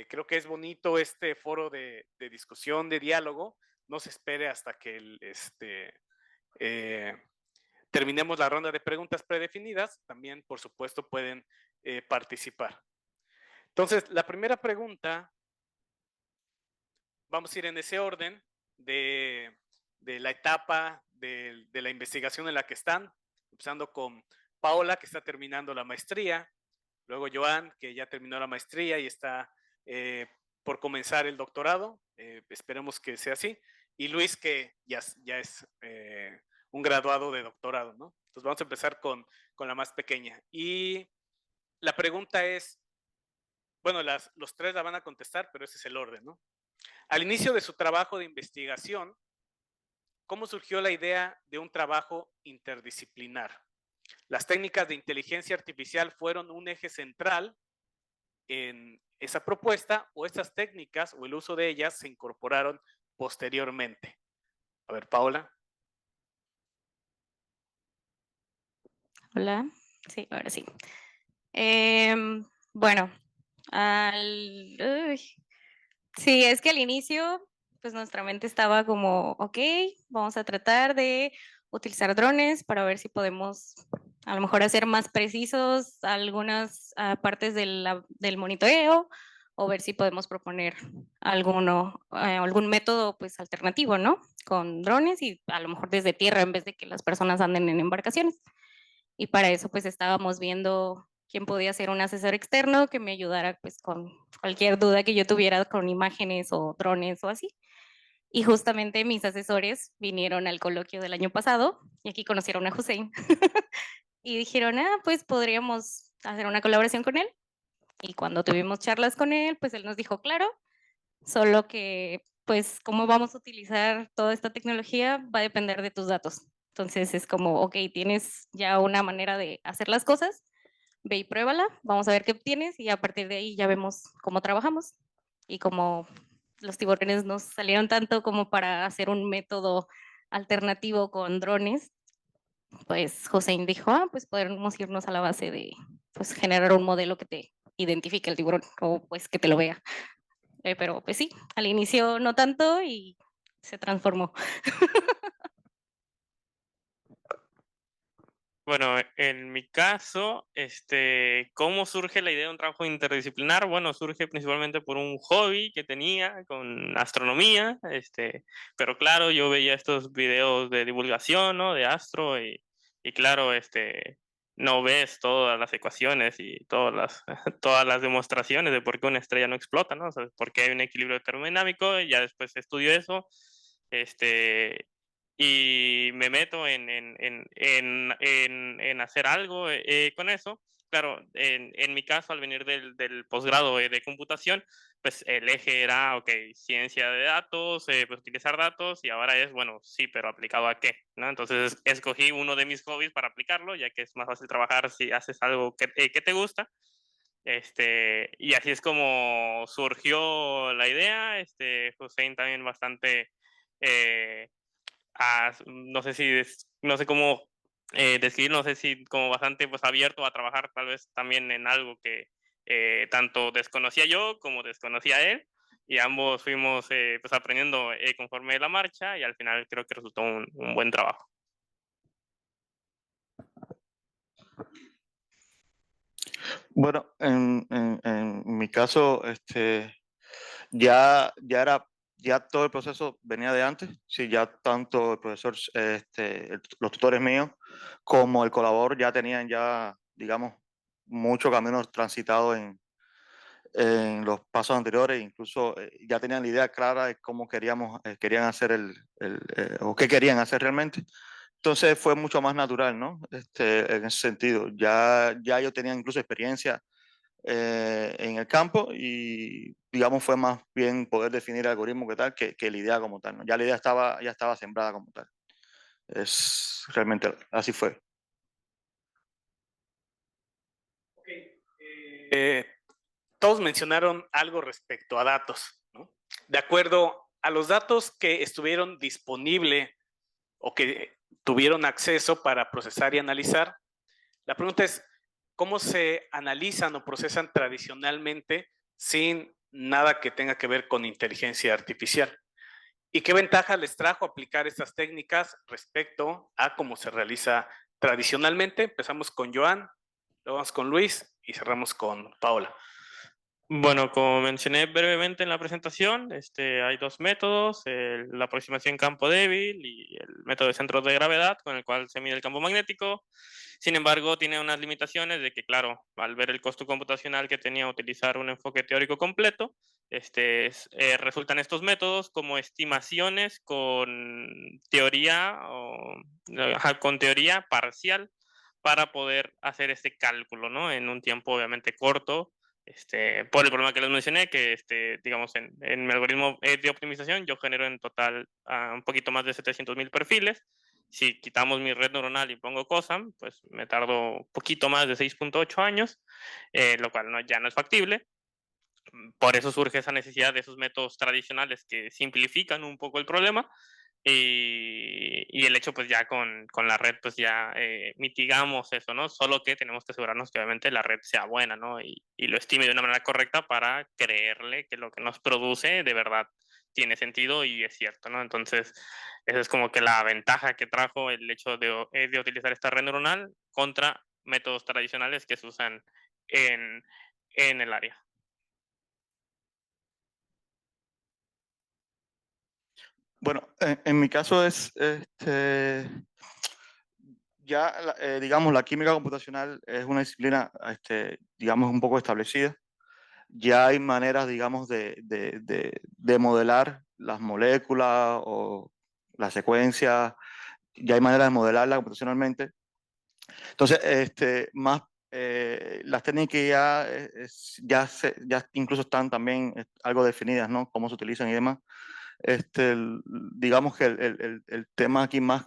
creo que es bonito este foro de discusión, de diálogo. No se espere hasta que terminemos la ronda de preguntas predefinidas. También, por supuesto, pueden participar. Entonces, la primera pregunta, vamos a ir en ese orden de la etapa de la investigación en la que están, empezando con Paola, que está terminando la maestría, luego Joan, que ya terminó la maestría y está por comenzar el doctorado, esperemos que sea así, y Luis, que ya es un graduado de doctorado, ¿no? Entonces vamos a empezar con la más pequeña. Y la pregunta es, bueno, los tres la van a contestar, pero ese es el orden, ¿no? Al inicio de su trabajo de investigación, ¿cómo surgió la idea de un trabajo interdisciplinar? ¿Las técnicas de inteligencia artificial fueron un eje central en esa propuesta o estas técnicas o el uso de ellas se incorporaron posteriormente? A ver, Paola. Hola, sí, ahora sí. Bueno, sí, es que al inicio, pues nuestra mente estaba como, ok, vamos a tratar de utilizar drones para ver si podemos a lo mejor hacer más precisos algunas partes del monitoreo o ver si podemos proponer algún método pues alternativo, ¿no? Con drones y a lo mejor desde tierra en vez de que las personas anden en embarcaciones. Y para eso pues estábamos viendo quién podía ser un asesor externo que me ayudara pues con cualquier duda que yo tuviera con imágenes o drones o así. Y justamente mis asesores vinieron al coloquio del año pasado y aquí conocieron a Hussein. Y dijeron, pues podríamos hacer una colaboración con él. Y cuando tuvimos charlas con él, pues él nos dijo, claro, solo que pues cómo vamos a utilizar toda esta tecnología va a depender de tus datos. Entonces es como, ok, tienes ya una manera de hacer las cosas, ve y pruébala, vamos a ver qué tienes y a partir de ahí ya vemos cómo trabajamos. Y como los tiburones nos salieron tanto como para hacer un método alternativo con drones, pues Hossein dijo, pues podemos irnos a la base de pues generar un modelo que te identifique el tiburón o pues que te lo vea. Pero pues sí, al inicio no tanto y se transformó. Bueno, en mi caso, ¿cómo surge la idea de un trabajo interdisciplinar? Bueno, surge principalmente por un hobby que tenía con astronomía, pero claro, yo veía estos videos de divulgación, ¿no? De astro y claro, no ves todas las ecuaciones y todas las, todas las demostraciones de por qué una estrella no explota, ¿no? O sea, por qué hay un equilibrio termodinámico, y ya después estudio eso, y me meto en hacer algo con eso. Claro, en mi caso, al venir del posgrado de computación, pues el eje era, ok, ciencia de datos, pues utilizar datos, y ahora es, bueno, sí, pero aplicado a qué, ¿no? Entonces escogí uno de mis hobbies para aplicarlo, ya que es más fácil trabajar si haces algo que te gusta. Y así es como surgió la idea. Hussein también bastante... eh, no sé si, no sé cómo decir, no sé si como bastante pues abierto a trabajar tal vez también en algo que tanto desconocía yo como desconocía él, y ambos fuimos pues aprendiendo conforme la marcha, y al final creo que resultó un buen trabajo. Bueno, en mi caso, ya todo el proceso venía de antes. Sí, ya tanto el profesor, los tutores míos como el colaborador ya tenían ya, digamos, mucho camino transitado en los pasos anteriores. Incluso ya tenían la idea clara de cómo querían hacer o qué querían hacer realmente. Entonces fue mucho más natural, ¿no? En ese sentido. Ya yo tenía incluso experiencia en el campo, y digamos fue más bien poder definir el algoritmo que tal que la idea como tal, ¿no? Ya la idea ya estaba sembrada como tal. Es realmente así fue. Eh, Todos mencionaron algo respecto a datos, ¿no? De acuerdo a los datos que estuvieron disponibles o que tuvieron acceso para procesar y analizar, la pregunta es, ¿cómo se analizan o procesan tradicionalmente sin nada que tenga que ver con inteligencia artificial? ¿Y qué ventaja les trajo aplicar estas técnicas respecto a cómo se realiza tradicionalmente? Empezamos con Joan, luego vamos con Luis y cerramos con Paola. Bueno, como mencioné brevemente en la presentación, hay dos métodos: la aproximación campo débil y el método de centros de gravedad, con el cual se mide el campo magnético. Sin embargo, tiene unas limitaciones de que, claro, al ver el costo computacional que tenía utilizar un enfoque teórico completo, resultan estos métodos como estimaciones con teoría parcial, para poder hacer este cálculo, ¿no? En un tiempo obviamente corto, por el problema que les mencioné, que digamos, en mi algoritmo de optimización yo genero en total un poquito más de 700,000 perfiles. Si quitamos mi red neuronal y pongo COSAM, pues me tardo un poquito más de 6.8 años, lo cual ya no es factible. Por eso surge esa necesidad de esos métodos tradicionales que simplifican un poco el problema, y el hecho pues ya con la red pues ya mitigamos eso, ¿no? Solo que tenemos que asegurarnos que obviamente la red sea buena, ¿no? Y lo estime de una manera correcta para creerle que lo que nos produce de verdad tiene sentido y es cierto, ¿no? Entonces, esa es como que la ventaja que trajo el hecho de utilizar esta red neuronal contra métodos tradicionales que se usan en, en el área. Bueno, en mi caso ya, digamos, la química computacional es una disciplina, digamos, un poco establecida. Ya hay maneras, digamos, de modelar las moléculas o las secuencias. Ya hay maneras de modelarla computacionalmente. Entonces, las técnicas ya incluso están también algo definidas, ¿no? Cómo se utilizan y demás. Digamos que el tema aquí más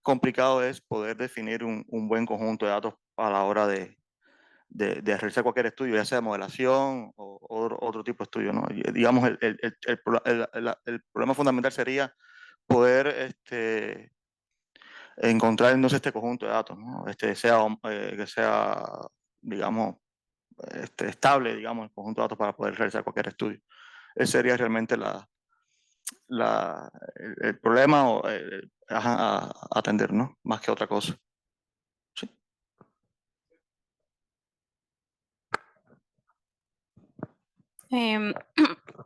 complicado es poder definir un buen conjunto de datos a la hora de realizar cualquier estudio, ya sea modelación o otro tipo de estudio, ¿no? Y, digamos, el problema fundamental sería poder encontrar entonces este conjunto de datos, ¿no? Que sea, digamos, estable, digamos, el conjunto de datos para poder realizar cualquier estudio. Ese sería realmente el problema a atender, ¿no? Más que otra cosa. Sí.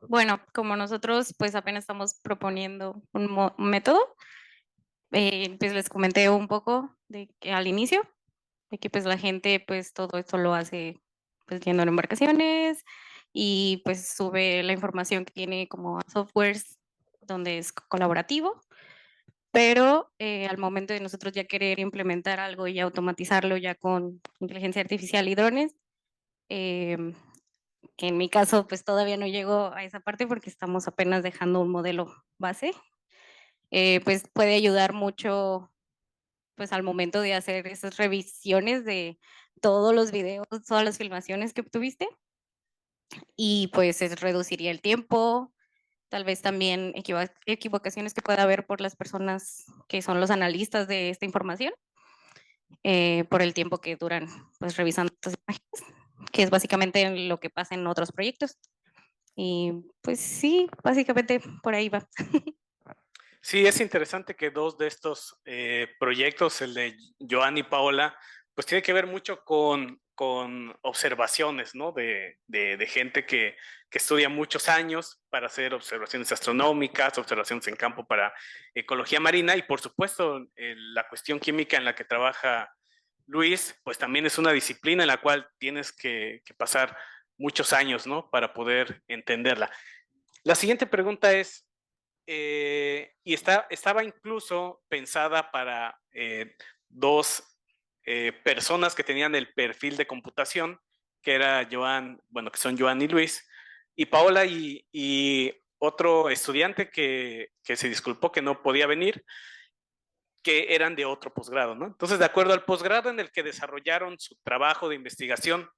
Bueno, como nosotros pues apenas estamos proponiendo un método, pues les comenté un poco de que al inicio, de que pues la gente pues todo esto lo hace pues yendo en embarcaciones y pues sube la información que tiene como a softwares donde es colaborativo, pero al momento de nosotros ya querer implementar algo y automatizarlo ya con inteligencia artificial y drones, em, que en mi caso pues todavía no llego a esa parte porque estamos apenas dejando un modelo base, pues puede ayudar mucho pues al momento de hacer esas revisiones de todos los videos, todas las filmaciones que obtuviste y pues reduciría el tiempo, tal vez también equivocaciones que pueda haber por las personas que son los analistas de esta información, por el tiempo que duran pues revisando estas imágenes, que es básicamente lo que pasa en otros proyectos. Y pues sí, básicamente por ahí va. Sí, es interesante que dos de estos proyectos, el de Joan y Paola, pues tiene que ver mucho con observaciones, ¿no? De gente que estudia muchos años para hacer observaciones astronómicas, observaciones en campo para ecología marina y por supuesto la cuestión química en la que trabaja Luis, pues también es una disciplina en la cual tienes que pasar muchos años, ¿no? Para poder entenderla. La siguiente pregunta es, y estaba incluso pensada para dos personas que tenían el perfil de computación, que era Joan, bueno, que son Joan y Luis, y Paola y otro estudiante que se disculpó que no podía venir, que eran de otro posgrado, ¿no? Entonces, de acuerdo al posgrado en el que desarrollaron su trabajo de investigación,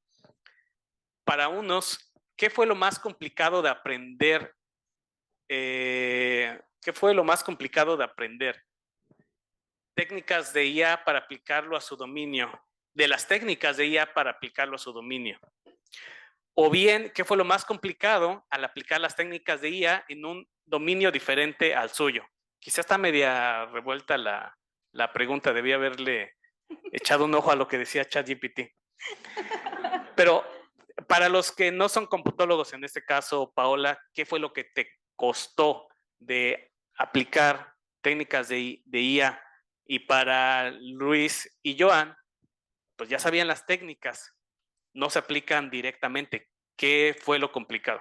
para unos, ¿qué fue lo más complicado de aprender? ¿Qué fue lo más complicado de aprender? Técnicas de IA para aplicarlo a su dominio, de las técnicas de IA para aplicarlo a su dominio. O bien, ¿qué fue lo más complicado al aplicar las técnicas de IA en un dominio diferente al suyo? Quizá está media revuelta la pregunta, debía haberle echado un ojo a lo que decía ChatGPT. Pero para los que no son computólogos, en este caso, Paola, ¿qué fue lo que te costó de aplicar técnicas de IA? Y para Luis y Joan, pues ya sabían las técnicas, no se aplican directamente. ¿Qué fue lo complicado?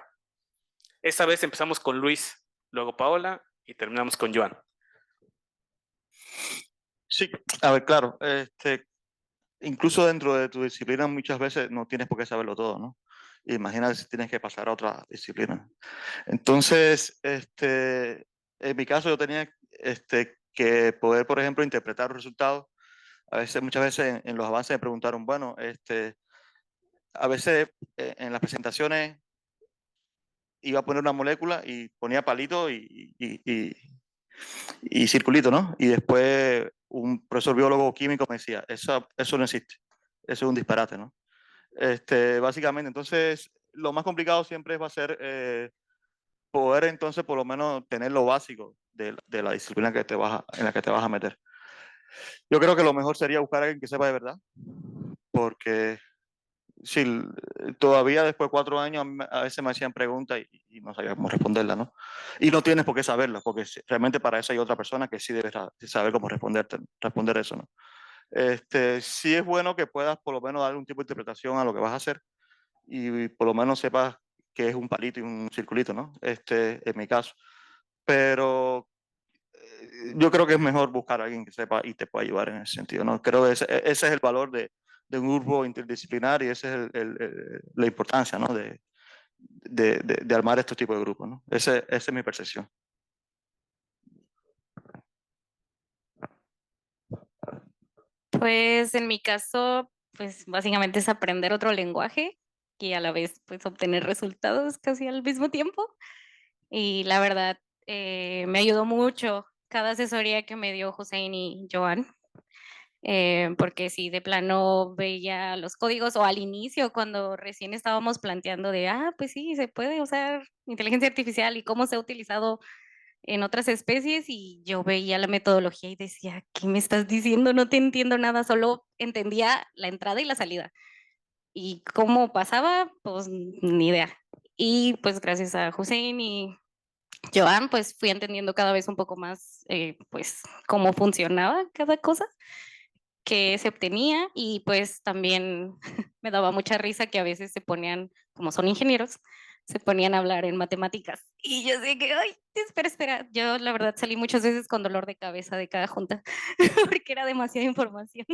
Esta vez empezamos con Luis, luego Paola y terminamos con Joan. Sí, a ver, claro, incluso dentro de tu disciplina muchas veces no tienes por qué saberlo todo, ¿no? Imagínate si tienes que pasar a otra disciplina. Entonces, en mi caso yo tenía que poder, por ejemplo, interpretar los resultados. Muchas veces en los avances me preguntaron, bueno, a veces en las presentaciones iba a poner una molécula y ponía palito y circulito, ¿no? Y después un profesor biólogo químico me decía, eso no existe, eso es un disparate, ¿no? Básicamente, entonces, lo más complicado siempre va a ser poder entonces por lo menos tener lo básico de la disciplina en la que te vas a meter. Yo creo que lo mejor sería buscar a alguien que sepa de verdad, porque si todavía después de 4 años a veces me hacían preguntas y no sabía cómo responderlas, ¿no? Y no tienes por qué saberlas, porque realmente para eso hay otra persona que sí debe saber cómo responder eso, ¿no? Sí es bueno que puedas por lo menos darle un tipo de interpretación a lo que vas a hacer y por lo menos sepas que es un palito y un circulito, ¿no? En mi caso. Pero yo creo que es mejor buscar a alguien que sepa y te pueda ayudar en ese sentido, ¿no? Creo que ese es el valor de un grupo interdisciplinar y esa es la importancia, ¿no? De armar estos tipos de grupos, ¿no? Esa es mi percepción. Pues en mi caso, pues básicamente es aprender otro lenguaje y a la vez pues obtener resultados casi al mismo tiempo. Y la verdad, me ayudó mucho cada asesoría que me dio Hussein y Joan, porque si de plano veía los códigos o al inicio, cuando recién estábamos planteando de, pues sí, se puede usar inteligencia artificial y cómo se ha utilizado en otras especies y yo veía la metodología y decía, ¿qué me estás diciendo? No te entiendo nada, solo entendía la entrada y la salida. Y cómo pasaba, pues ni idea. Y pues gracias a Hussein y Joan, pues fui entendiendo cada vez un poco más, pues, cómo funcionaba cada cosa que se obtenía y pues también me daba mucha risa que a veces se ponían, como son ingenieros, se ponían a hablar en matemáticas. Y yo sé que, ay, espera, yo la verdad salí muchas veces con dolor de cabeza de cada junta porque era demasiada información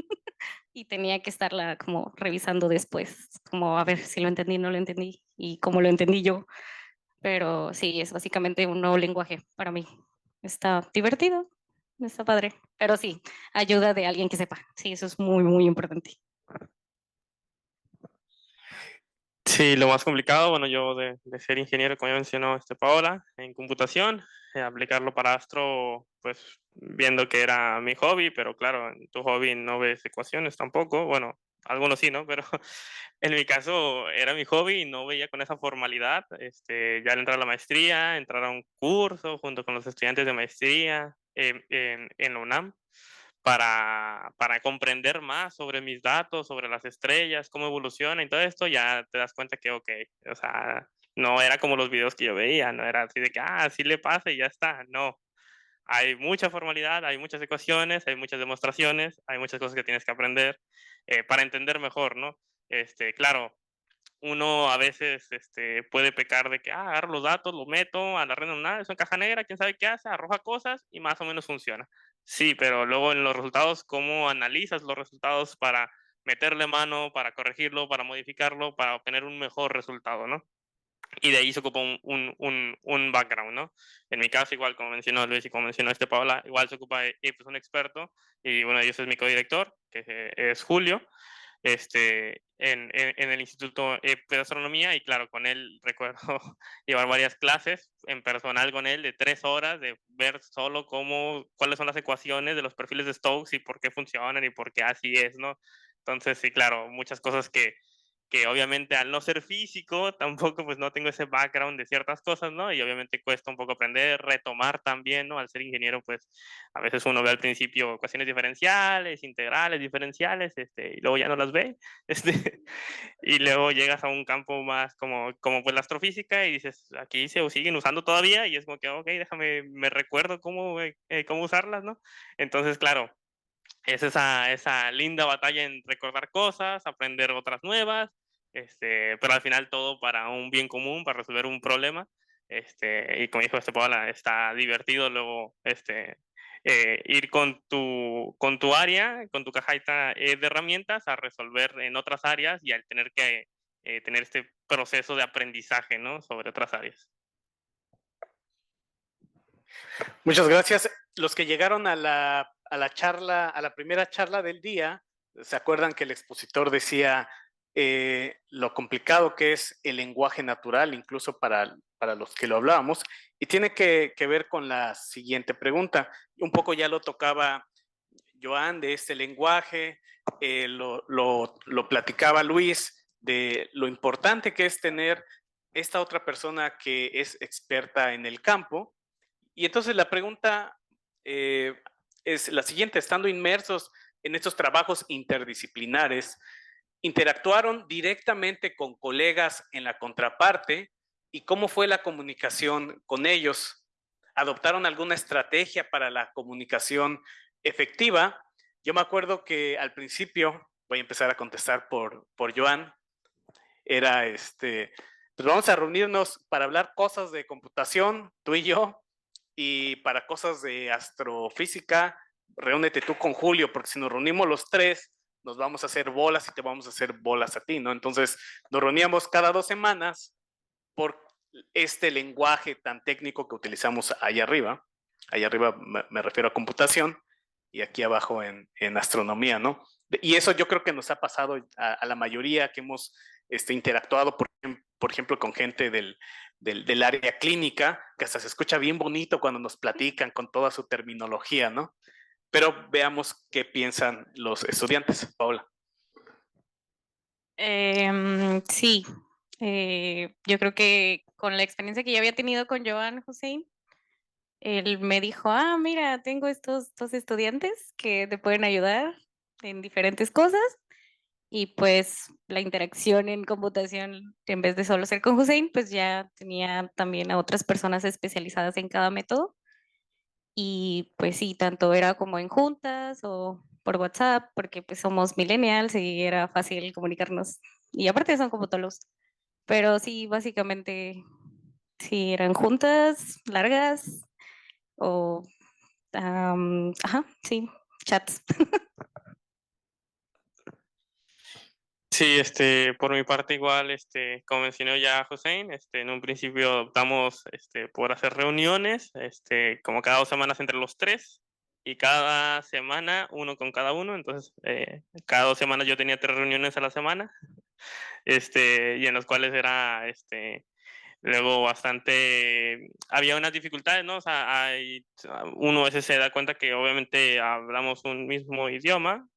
y tenía que estarla como revisando después, como a ver si lo entendí, no lo entendí y cómo lo entendí yo. Pero sí, es básicamente un nuevo lenguaje para mí. Está divertido, está padre. Pero sí, ayuda de alguien que sepa. Sí, eso es muy, muy importante. Sí, lo más complicado, bueno, yo de ser ingeniero, como ya mencionó Paola, en computación, aplicarlo para Astro, pues viendo que era mi hobby, pero claro, en tu hobby no ves ecuaciones tampoco, bueno, algunos sí, ¿no? Pero en mi caso era mi hobby y no veía con esa formalidad, ya al entrar a la maestría, entrar a un curso junto con los estudiantes de maestría en la UNAM, para comprender más sobre mis datos, sobre las estrellas, cómo evoluciona y todo esto, ya te das cuenta que, ok, o sea, no era como los videos que yo veía, no era así de que, así le pasa y ya está, no. Hay mucha formalidad, hay muchas ecuaciones, hay muchas demostraciones, hay muchas cosas que tienes que aprender para entender mejor, ¿no? Claro, uno a veces puede pecar de que, agarro los datos, los meto a la red neuronal, es una caja negra, quién sabe qué hace, arroja cosas y más o menos funciona. Sí, pero luego en los resultados, ¿cómo analizas los resultados para meterle mano, para corregirlo, para modificarlo, para obtener un mejor resultado, ¿no? Y de ahí se ocupa un background, ¿no? En mi caso, igual como mencionó Luis y como mencionó Paola, igual se ocupa pues, un experto, y bueno, yo soy mi codirector, que es Julio, en el Instituto de Astronomía, y claro, con él recuerdo llevar varias clases en personal con él de 3 horas, de ver solo cuáles son las ecuaciones de los perfiles de Stokes y por qué funcionan y por qué así es, ¿no? Entonces, sí, claro, muchas cosas que obviamente al no ser físico, tampoco pues no tengo ese background de ciertas cosas, ¿no? Y obviamente cuesta un poco aprender, retomar también, ¿no? Al ser ingeniero, pues a veces uno ve al principio ecuaciones diferenciales, integrales, diferenciales, y luego ya no las ve, y luego llegas a un campo más como pues la astrofísica y dices, aquí se siguen usando todavía, y es como que, ok, déjame, me recuerdo cómo usarlas, ¿no? Entonces, claro, es esa linda batalla en recordar cosas, aprender otras nuevas, pero al final todo para un bien común, para resolver un problema. Y como dijo Paola, está divertido luego ir con tu área, con tu cajita de herramientas a resolver en otras áreas y al tener que tener este proceso de aprendizaje, ¿no? Sobre otras áreas. Muchas gracias. Los que llegaron a la charla, a la primera charla del día, ¿se acuerdan que el expositor decía lo complicado que es el lenguaje natural, incluso para los que lo hablábamos? Y tiene que ver con la siguiente pregunta. Un poco ya lo tocaba Joan de este lenguaje, lo platicaba Luis, de lo importante que es tener esta otra persona que es experta en el campo. Y entonces la pregunta es la siguiente: estando inmersos en estos trabajos interdisciplinares, ¿interactuaron directamente con colegas en la contraparte? ¿Y cómo fue la comunicación con ellos? ¿Adoptaron alguna estrategia para la comunicación efectiva? Yo me acuerdo que al principio, voy a empezar a contestar por Joan, era pues vamos a reunirnos para hablar cosas de computación, tú y yo, y para cosas de astrofísica, reúnete tú con Julio, porque si nos reunimos los tres, nos vamos a hacer bolas y te vamos a hacer bolas a ti, ¿no? Entonces, nos reuníamos cada 2 semanas por este lenguaje tan técnico que utilizamos allá arriba. Allá arriba me refiero a computación y aquí abajo en astronomía, ¿no? Y eso yo creo que nos ha pasado a la mayoría que hemos interactuado, por ejemplo, con gente del área clínica, que hasta se escucha bien bonito cuando nos platican con toda su terminología, ¿no? pero veamos qué piensan los estudiantes. Paola. Sí, yo creo que con la experiencia que ya había tenido con Joan Hussein, él me dijo, mira, tengo estos dos estudiantes que te pueden ayudar en diferentes cosas y pues la interacción en computación, en vez de solo ser con Hussein, pues ya tenía también a otras personas especializadas en cada método. Y pues sí, tanto era como en juntas o por WhatsApp, porque pues somos millennials y era fácil comunicarnos. Y aparte son como todos. Pero sí, básicamente, sí eran juntas largas o, sí, chats. Sí, por mi parte igual, como mencionó ya Hussein, en un principio optamos, por hacer reuniones, como cada 2 semanas entre los tres, y cada semana uno con cada uno, entonces, cada 2 semanas yo tenía 3 reuniones a la semana, y en las cuales era, luego bastante, había unas dificultades, ¿no? O sea, uno a veces se da cuenta que obviamente hablamos un mismo idioma,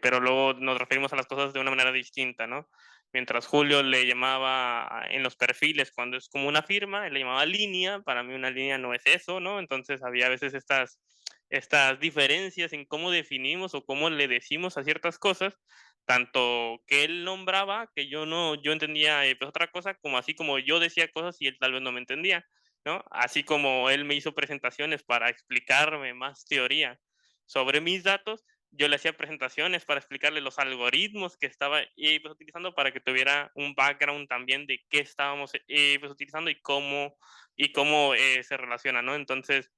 pero luego nos referimos a las cosas de una manera distinta, ¿no? Mientras Julio le llamaba en los perfiles, cuando es como una firma, él le llamaba línea, para mí una línea no es eso, ¿no? Entonces había a veces estas diferencias en cómo definimos o cómo le decimos a ciertas cosas, tanto que él nombraba, que yo entendía pues otra cosa, como así como yo decía cosas y él tal vez no me entendía, ¿no? Así como él me hizo presentaciones para explicarme más teoría sobre mis datos, yo le hacía presentaciones para explicarle los algoritmos que estaba pues, utilizando para que tuviera un background también de qué estábamos pues, utilizando y cómo se relaciona, ¿no? Entonces,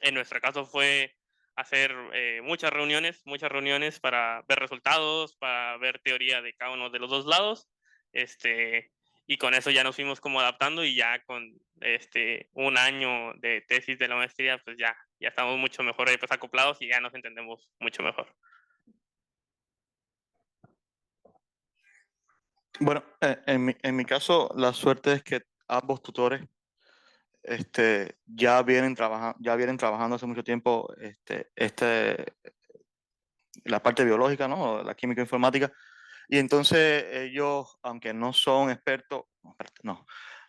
en nuestro caso fue hacer muchas reuniones para ver resultados, para ver teoría de cada uno de los dos lados, este, y con eso ya nos fuimos como adaptando y ya con un año de tesis de la maestría, pues ya estamos mucho mejor pues, acoplados y ya nos entendemos mucho mejor. Bueno, en mi caso, la suerte es que ambos tutores ya vienen trabajando hace mucho tiempo la parte biológica, ¿no? La química informática. Y entonces ellos, aunque no son expertos, no,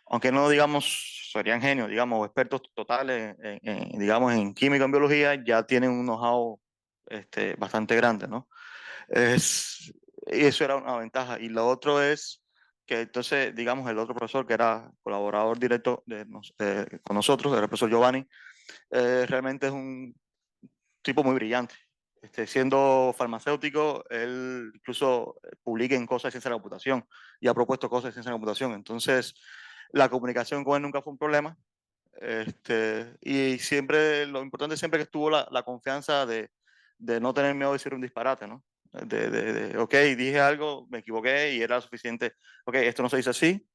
aunque no, digamos, serían genios, digamos, o expertos totales digamos, en química, en biología, ya tienen un know-how bastante grande, ¿no? Y eso era una ventaja. Y lo otro es que entonces, digamos, el otro profesor que era colaborador directo con nosotros, era el profesor Giovanni, realmente es un tipo muy brillante. Siendo farmacéutico, él incluso publica en cosas de ciencia de la computación y ha propuesto cosas de ciencia de la computación. Entonces, la comunicación con él nunca fue un problema. Y siempre, lo importante siempre que estuvo la confianza de no tener miedo de decir un disparate, ¿no? Ok, dije algo, me equivoqué y era suficiente. Ok, esto no se dice así.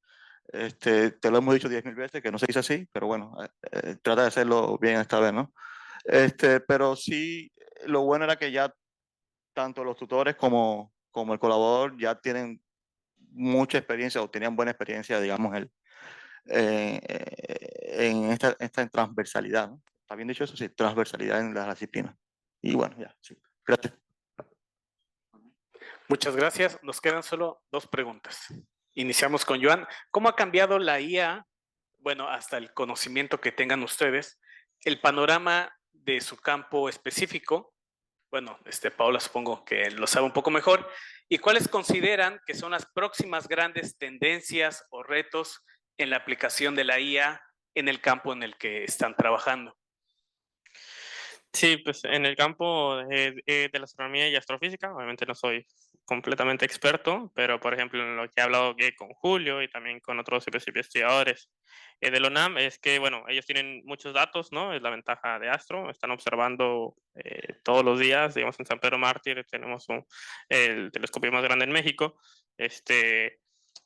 Te lo hemos dicho 10.000 veces que no se dice así, pero bueno, trata de hacerlo bien esta vez, ¿no? Pero sí, lo bueno era que ya tanto los tutores como el colaborador ya tienen mucha experiencia o tenían buena experiencia, digamos, en esta transversalidad, ¿no? ¿Está bien dicho eso? Sí, transversalidad en las disciplinas. Y bueno, ya, sí. Gracias. Muchas gracias. Nos quedan solo 2 preguntas. Iniciamos con Joan. ¿Cómo ha cambiado la IA, bueno, hasta el conocimiento que tengan ustedes, el panorama de su campo específico? Bueno, Paola supongo que lo sabe un poco mejor. ¿Y cuáles consideran que son las próximas grandes tendencias o retos en la aplicación de la IA en el campo en el que están trabajando? Sí, pues en el campo de la astronomía y astrofísica, obviamente no soy completamente experto, pero por ejemplo en lo que he hablado con Julio y también con otros investigadores de la UNAM es que, bueno, ellos tienen muchos datos, ¿no? Es la ventaja de Astro, están observando todos los días, digamos en San Pedro Mártir tenemos el telescopio más grande en México,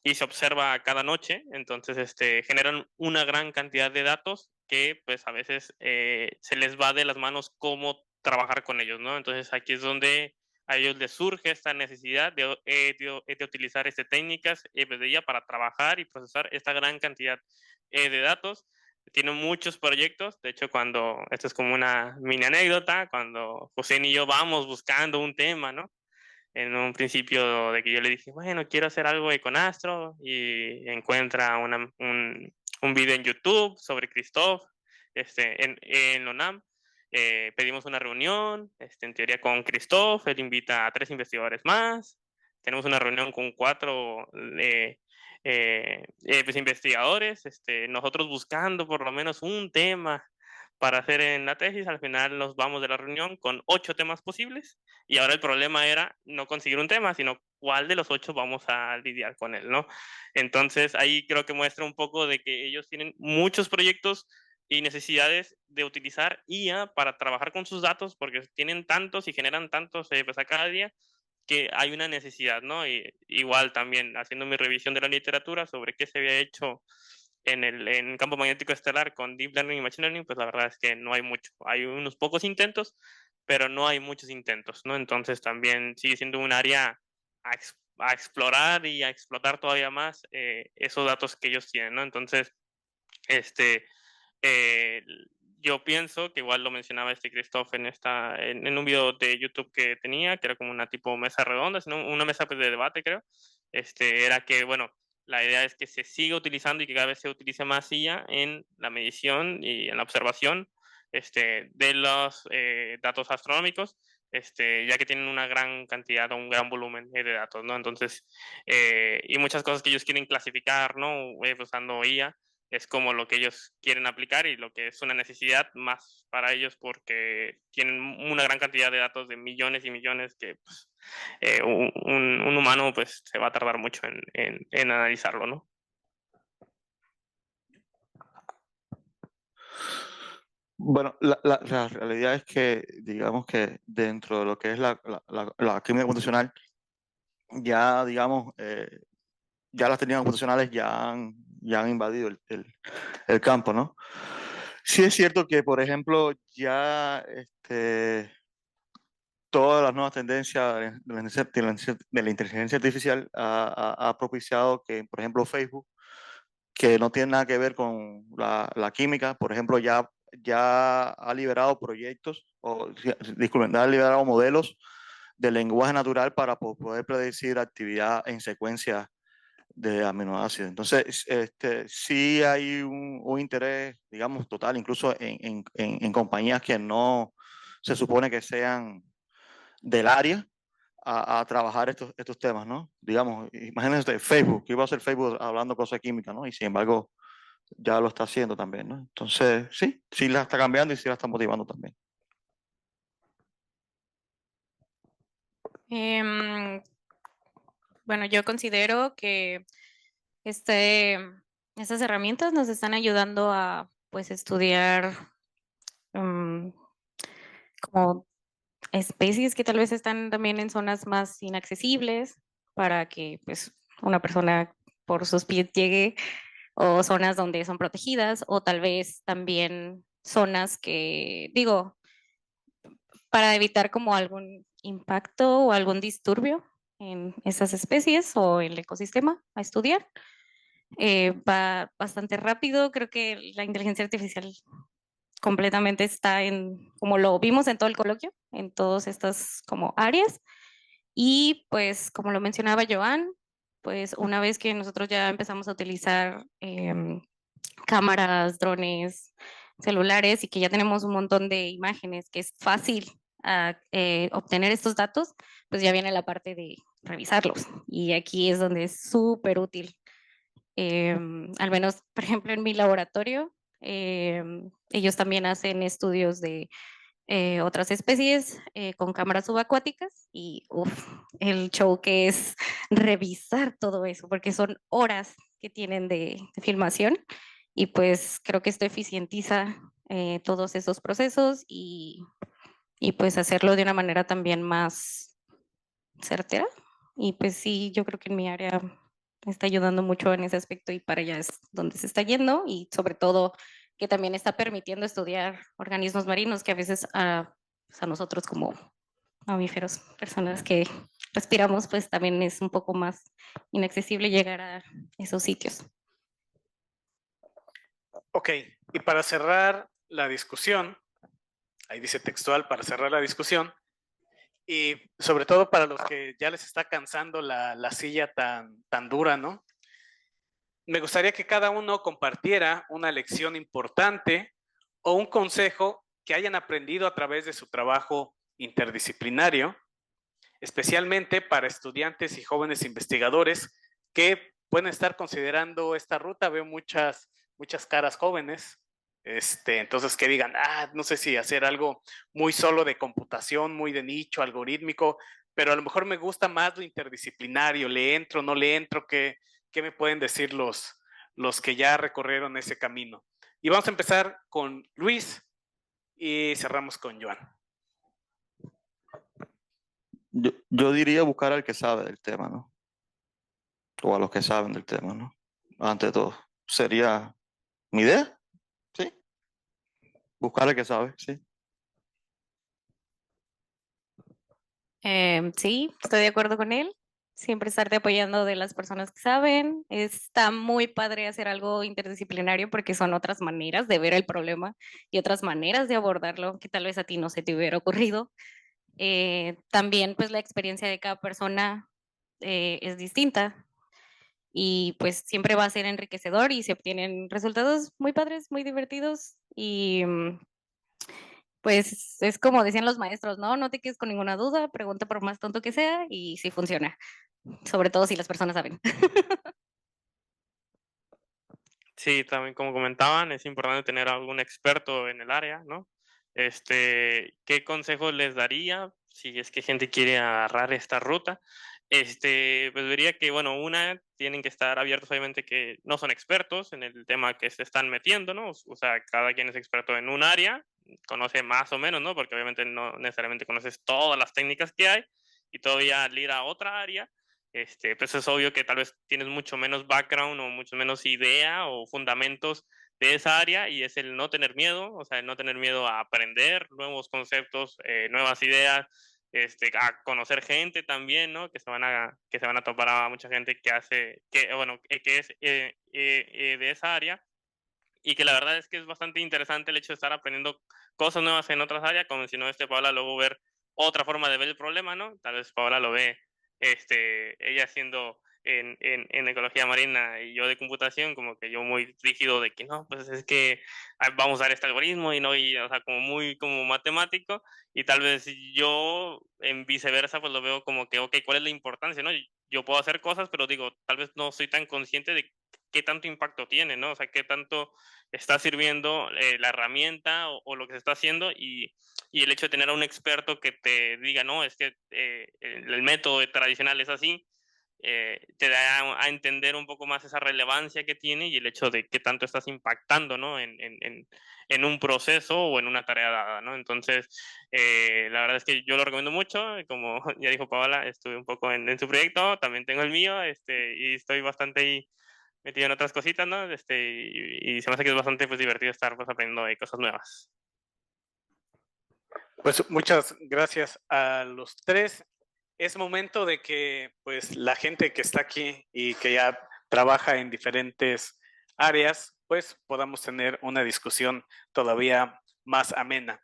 y se observa cada noche, entonces generan una gran cantidad de datos que pues a veces se les va de las manos cómo trabajar con ellos, ¿no? Entonces aquí es donde a ellos les surge esta necesidad de utilizar técnicas pues, de ella para trabajar y procesar esta gran cantidad de datos. tiene muchos proyectos. De hecho, esto es como una mini anécdota, cuando José y yo vamos buscando un tema, ¿no? En un principio de que yo le dije, bueno, quiero hacer algo de Conastro, y encuentra un video en YouTube sobre Christoph en la UNAM. Pedimos una reunión, en teoría con Christoph, él invita a 3 investigadores más, tenemos una reunión con 4 pues, investigadores, nosotros buscando por lo menos un tema para hacer en la tesis. Al final nos vamos de la reunión con 8 temas posibles, y ahora el problema era no conseguir un tema, sino cuál de los 8 vamos a lidiar con él, ¿no? Entonces ahí creo que muestra un poco de que ellos tienen muchos proyectos y necesidades de utilizar IA para trabajar con sus datos, porque tienen tantos y generan tantos pues, a cada día, que hay una necesidad, ¿no? Y igual también haciendo mi revisión de la literatura sobre qué se había hecho en campo magnético estelar con Deep Learning y Machine Learning, pues la verdad es que no hay mucho. Hay unos pocos intentos, pero no hay muchos intentos, ¿no? Entonces también sigue siendo un área a explorar y a explotar todavía más esos datos que ellos tienen, ¿no? Entonces, eh, yo pienso que igual lo mencionaba Christoph en un video de YouTube que tenía, que era como una tipo mesa redonda, sino una mesa pues, de debate, creo. Era que, bueno, la idea es que se siga utilizando y que cada vez se utilice más IA en la medición y en la observación de los datos astronómicos, ya que tienen una gran cantidad o un gran volumen de datos, ¿no? Entonces, y muchas cosas que ellos quieren clasificar, ¿no? Usando IA, es como lo que ellos quieren aplicar y lo que es una necesidad más para ellos, porque tienen una gran cantidad de datos de millones y millones que pues, un humano pues se va a tardar mucho en analizarlo, ¿no? Bueno, la realidad es que, digamos que dentro de lo que es la química computacional, ya, digamos, ya las técnicas computacionales ya han invadido el campo, ¿no? Sí es cierto que, por ejemplo, ya todas las nuevas tendencias de la inteligencia artificial ha propiciado que, por ejemplo, Facebook, que no tiene nada que ver con la química, por ejemplo, ya ha liberado proyectos, disculpen, ha liberado modelos de lenguaje natural para poder predecir actividad en secuencia de aminoácidos. Entonces, sí hay un interés, digamos, total, incluso en compañías que no se supone que sean del área a trabajar estos temas, ¿no? Digamos, imagínense Facebook, que iba a ser Facebook hablando cosas químicas, ¿no? Y sin embargo, ya lo está haciendo también, ¿no? Entonces, sí la está cambiando y sí la está motivando también. Bueno, yo considero que estas herramientas nos están ayudando a pues estudiar como especies que tal vez están también en zonas más inaccesibles para que pues una persona por sus pies llegue, o zonas donde son protegidas, o tal vez también zonas que, digo, para evitar como algún impacto o algún disturbio en esas especies o el ecosistema a estudiar. Va bastante rápido, creo que la inteligencia artificial completamente está como lo vimos en todo el coloquio, en todas estas como áreas. Y pues como lo mencionaba Joan, pues una vez que nosotros ya empezamos a utilizar cámaras, drones, celulares, y que ya tenemos un montón de imágenes, que es fácil obtener estos datos, pues ya viene la parte de revisarlos. Y aquí es donde es súper útil. Al menos, por ejemplo, en mi laboratorio, ellos también hacen estudios de otras especies con cámaras subacuáticas, y el show que es revisar todo eso, porque son horas que tienen de filmación, y pues creo que esto eficientiza todos esos procesos y pues hacerlo de una manera también más certera. Y pues sí, yo creo que en mi área me está ayudando mucho en ese aspecto, y para allá es donde se está yendo, y sobre todo que también está permitiendo estudiar organismos marinos que a veces pues a nosotros como mamíferos, personas que respiramos, pues también es un poco más inaccesible llegar a esos sitios. Ok, y para cerrar la discusión, ahí dice textual, para cerrar la discusión, y sobre todo para los que ya les está cansando la silla tan dura, ¿no? Me gustaría que cada uno compartiera una lección importante o un consejo que hayan aprendido a través de su trabajo interdisciplinario, especialmente para estudiantes y jóvenes investigadores que pueden estar considerando esta ruta. Veo muchas caras jóvenes, entonces que digan, no sé si hacer algo muy solo de computación, muy de nicho, algorítmico, pero a lo mejor me gusta más lo interdisciplinario, le entro, no le entro, ¿qué me pueden decir los que ya recorrieron ese camino? Y vamos a empezar con Luis y cerramos con Joan. Yo diría buscar al que sabe del tema, ¿no? O a los que saben del tema, ¿no? Ante todo, sería mi idea, ¿sí? Buscar al que sabe, sí. Sí, estoy de acuerdo con él. Siempre estarte apoyando de las personas que saben. Está muy padre hacer algo interdisciplinario porque son otras maneras de ver el problema y otras maneras de abordarlo que tal vez a ti no se te hubiera ocurrido. También pues la experiencia de cada persona es distinta y pues siempre va a ser enriquecedor y se obtienen resultados muy padres, muy divertidos y pues es como decían los maestros, ¿no? No te quedes con ninguna duda, pregunta por más tonto que sea y sí funciona, sobre todo si las personas saben. Sí, también como comentaban, es importante tener algún experto en el área, ¿no? ¿Qué consejos les daría si es que gente quiere agarrar esta ruta? Pues diría que, bueno, tienen que estar abiertos, obviamente, que no son expertos en el tema que se están metiendo, ¿no? O sea, cada quien es experto en un área, conoce más o menos, ¿no? Porque obviamente no necesariamente conoces todas las técnicas que hay y todavía al ir a otra área, pues es obvio que tal vez tienes mucho menos background o mucho menos idea o fundamentos de esa área y es el no tener miedo, o sea, el no tener miedo a aprender nuevos conceptos, nuevas ideas, a conocer gente también, ¿no? Que se van a topar a mucha gente que hace, bueno, que es de esa área y que la verdad es que es bastante interesante el hecho de estar aprendiendo cosas nuevas en otras áreas, como mencionó Paola, luego ver otra forma de ver el problema, ¿no? Tal vez Paola lo ve, ella haciendo en ecología marina y yo de computación, como que yo muy rígido de que no, pues es que vamos a usar este algoritmo y no, y, o sea, como muy como matemático, y tal vez yo en viceversa, pues lo veo como que, ok, ¿cuál es la importancia, no? Yo puedo hacer cosas, pero digo, tal vez no soy tan consciente de qué tanto impacto tiene, ¿no? O sea, qué tanto está sirviendo la herramienta o lo que se está haciendo y el hecho de tener a un experto que te diga, no, es que el método tradicional es así, te da a entender un poco más esa relevancia que tiene y el hecho de qué tanto estás impactando, ¿no? En un proceso o en una tarea dada, ¿no? Entonces, la verdad es que yo lo recomiendo mucho, como ya dijo Paola, estuve un poco en su proyecto, también tengo el mío, y estoy bastante ahí metido en otras cositas, ¿no? Y se me hace que es bastante pues, divertido estar pues, aprendiendo de cosas nuevas. Pues muchas gracias a los tres. Es momento de que pues la gente que está aquí y que ya trabaja en diferentes áreas, pues podamos tener una discusión todavía más amena.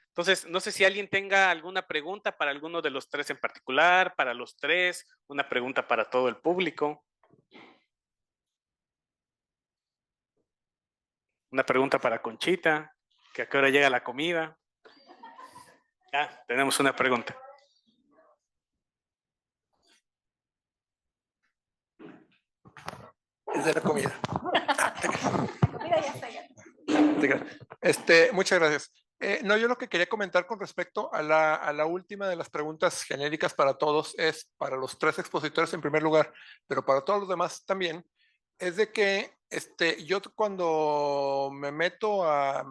Entonces, no sé si alguien tenga alguna pregunta para alguno de los tres en particular, para los tres, una pregunta para todo el público. Una pregunta para Conchita, que a qué hora llega la comida. Ya, tenemos una pregunta. Es de la comida. Muchas gracias. No, yo lo que quería comentar con respecto a la última de las preguntas genéricas para todos es, para los tres expositores en primer lugar, pero para todos los demás también, es de que yo cuando me meto a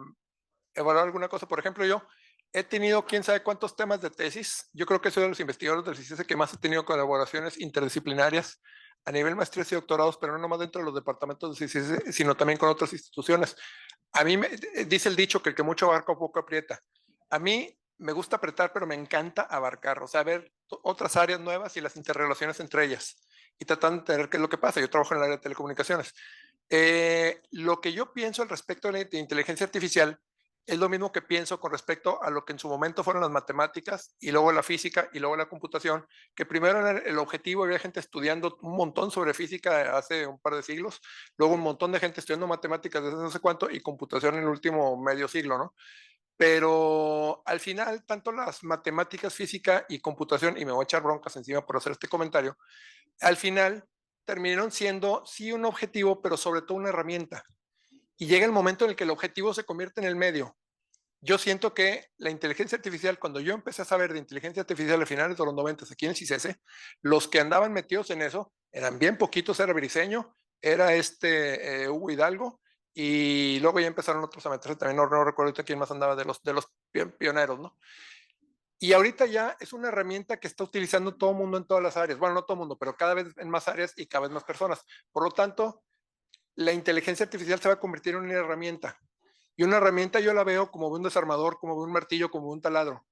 evaluar alguna cosa, por ejemplo, yo he tenido quién sabe cuántos temas de tesis. Yo creo que soy de los investigadores del CICES que más he tenido colaboraciones interdisciplinarias a nivel maestrías y doctorados, pero no nomás dentro de los departamentos del CICES, sino también con otras instituciones. A mí dice el dicho que el que mucho abarca poco aprieta. A mí me gusta apretar, pero me encanta abarcar, o sea, ver otras áreas nuevas y las interrelaciones entre ellas y tratando de entender qué es lo que pasa. Yo trabajo en el área de telecomunicaciones. Lo que yo pienso al respecto de la inteligencia artificial es lo mismo que pienso con respecto a lo que en su momento fueron las matemáticas y luego la física y luego la computación, que primero era el objetivo, había gente estudiando un montón sobre física hace un par de siglos, luego un montón de gente estudiando matemáticas desde no sé cuánto y computación en el último medio siglo, ¿no? Pero al final, tanto las matemáticas, física y computación, y me voy a echar broncas encima por hacer este comentario, al final terminaron siendo sí un objetivo, pero sobre todo una herramienta. Y llega el momento en el que el objetivo se convierte en el medio. Yo siento que la inteligencia artificial, cuando yo empecé a saber de inteligencia artificial a finales de los 90 aquí en el CICESE, los que andaban metidos en eso eran bien poquitos, era Briceño, era Hugo Hidalgo, y luego ya empezaron otros a meterse también, no recuerdo quién más andaba de los pioneros, ¿no? Y ahorita ya es una herramienta que está utilizando todo el mundo en todas las áreas. Bueno, no todo el mundo, pero cada vez en más áreas y cada vez más personas. Por lo tanto, la inteligencia artificial se va a convertir en una herramienta. Y una herramienta yo la veo como un desarmador, como un martillo, como un taladro.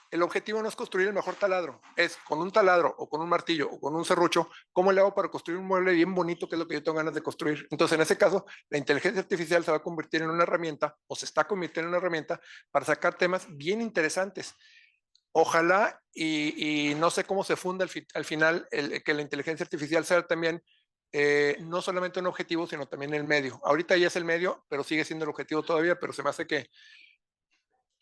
El objetivo no es construir el mejor taladro, es con un taladro o con un martillo o con un serrucho, ¿cómo le hago para construir un mueble bien bonito que es lo que yo tengo ganas de construir? Entonces, en ese caso, la inteligencia artificial se va a convertir en una herramienta o se está convirtiendo en una herramienta para sacar temas bien interesantes. Ojalá y no sé cómo se funda al final que la inteligencia artificial sea también no solamente un objetivo, sino también el medio. Ahorita ya es el medio, pero sigue siendo el objetivo todavía, pero se me hace que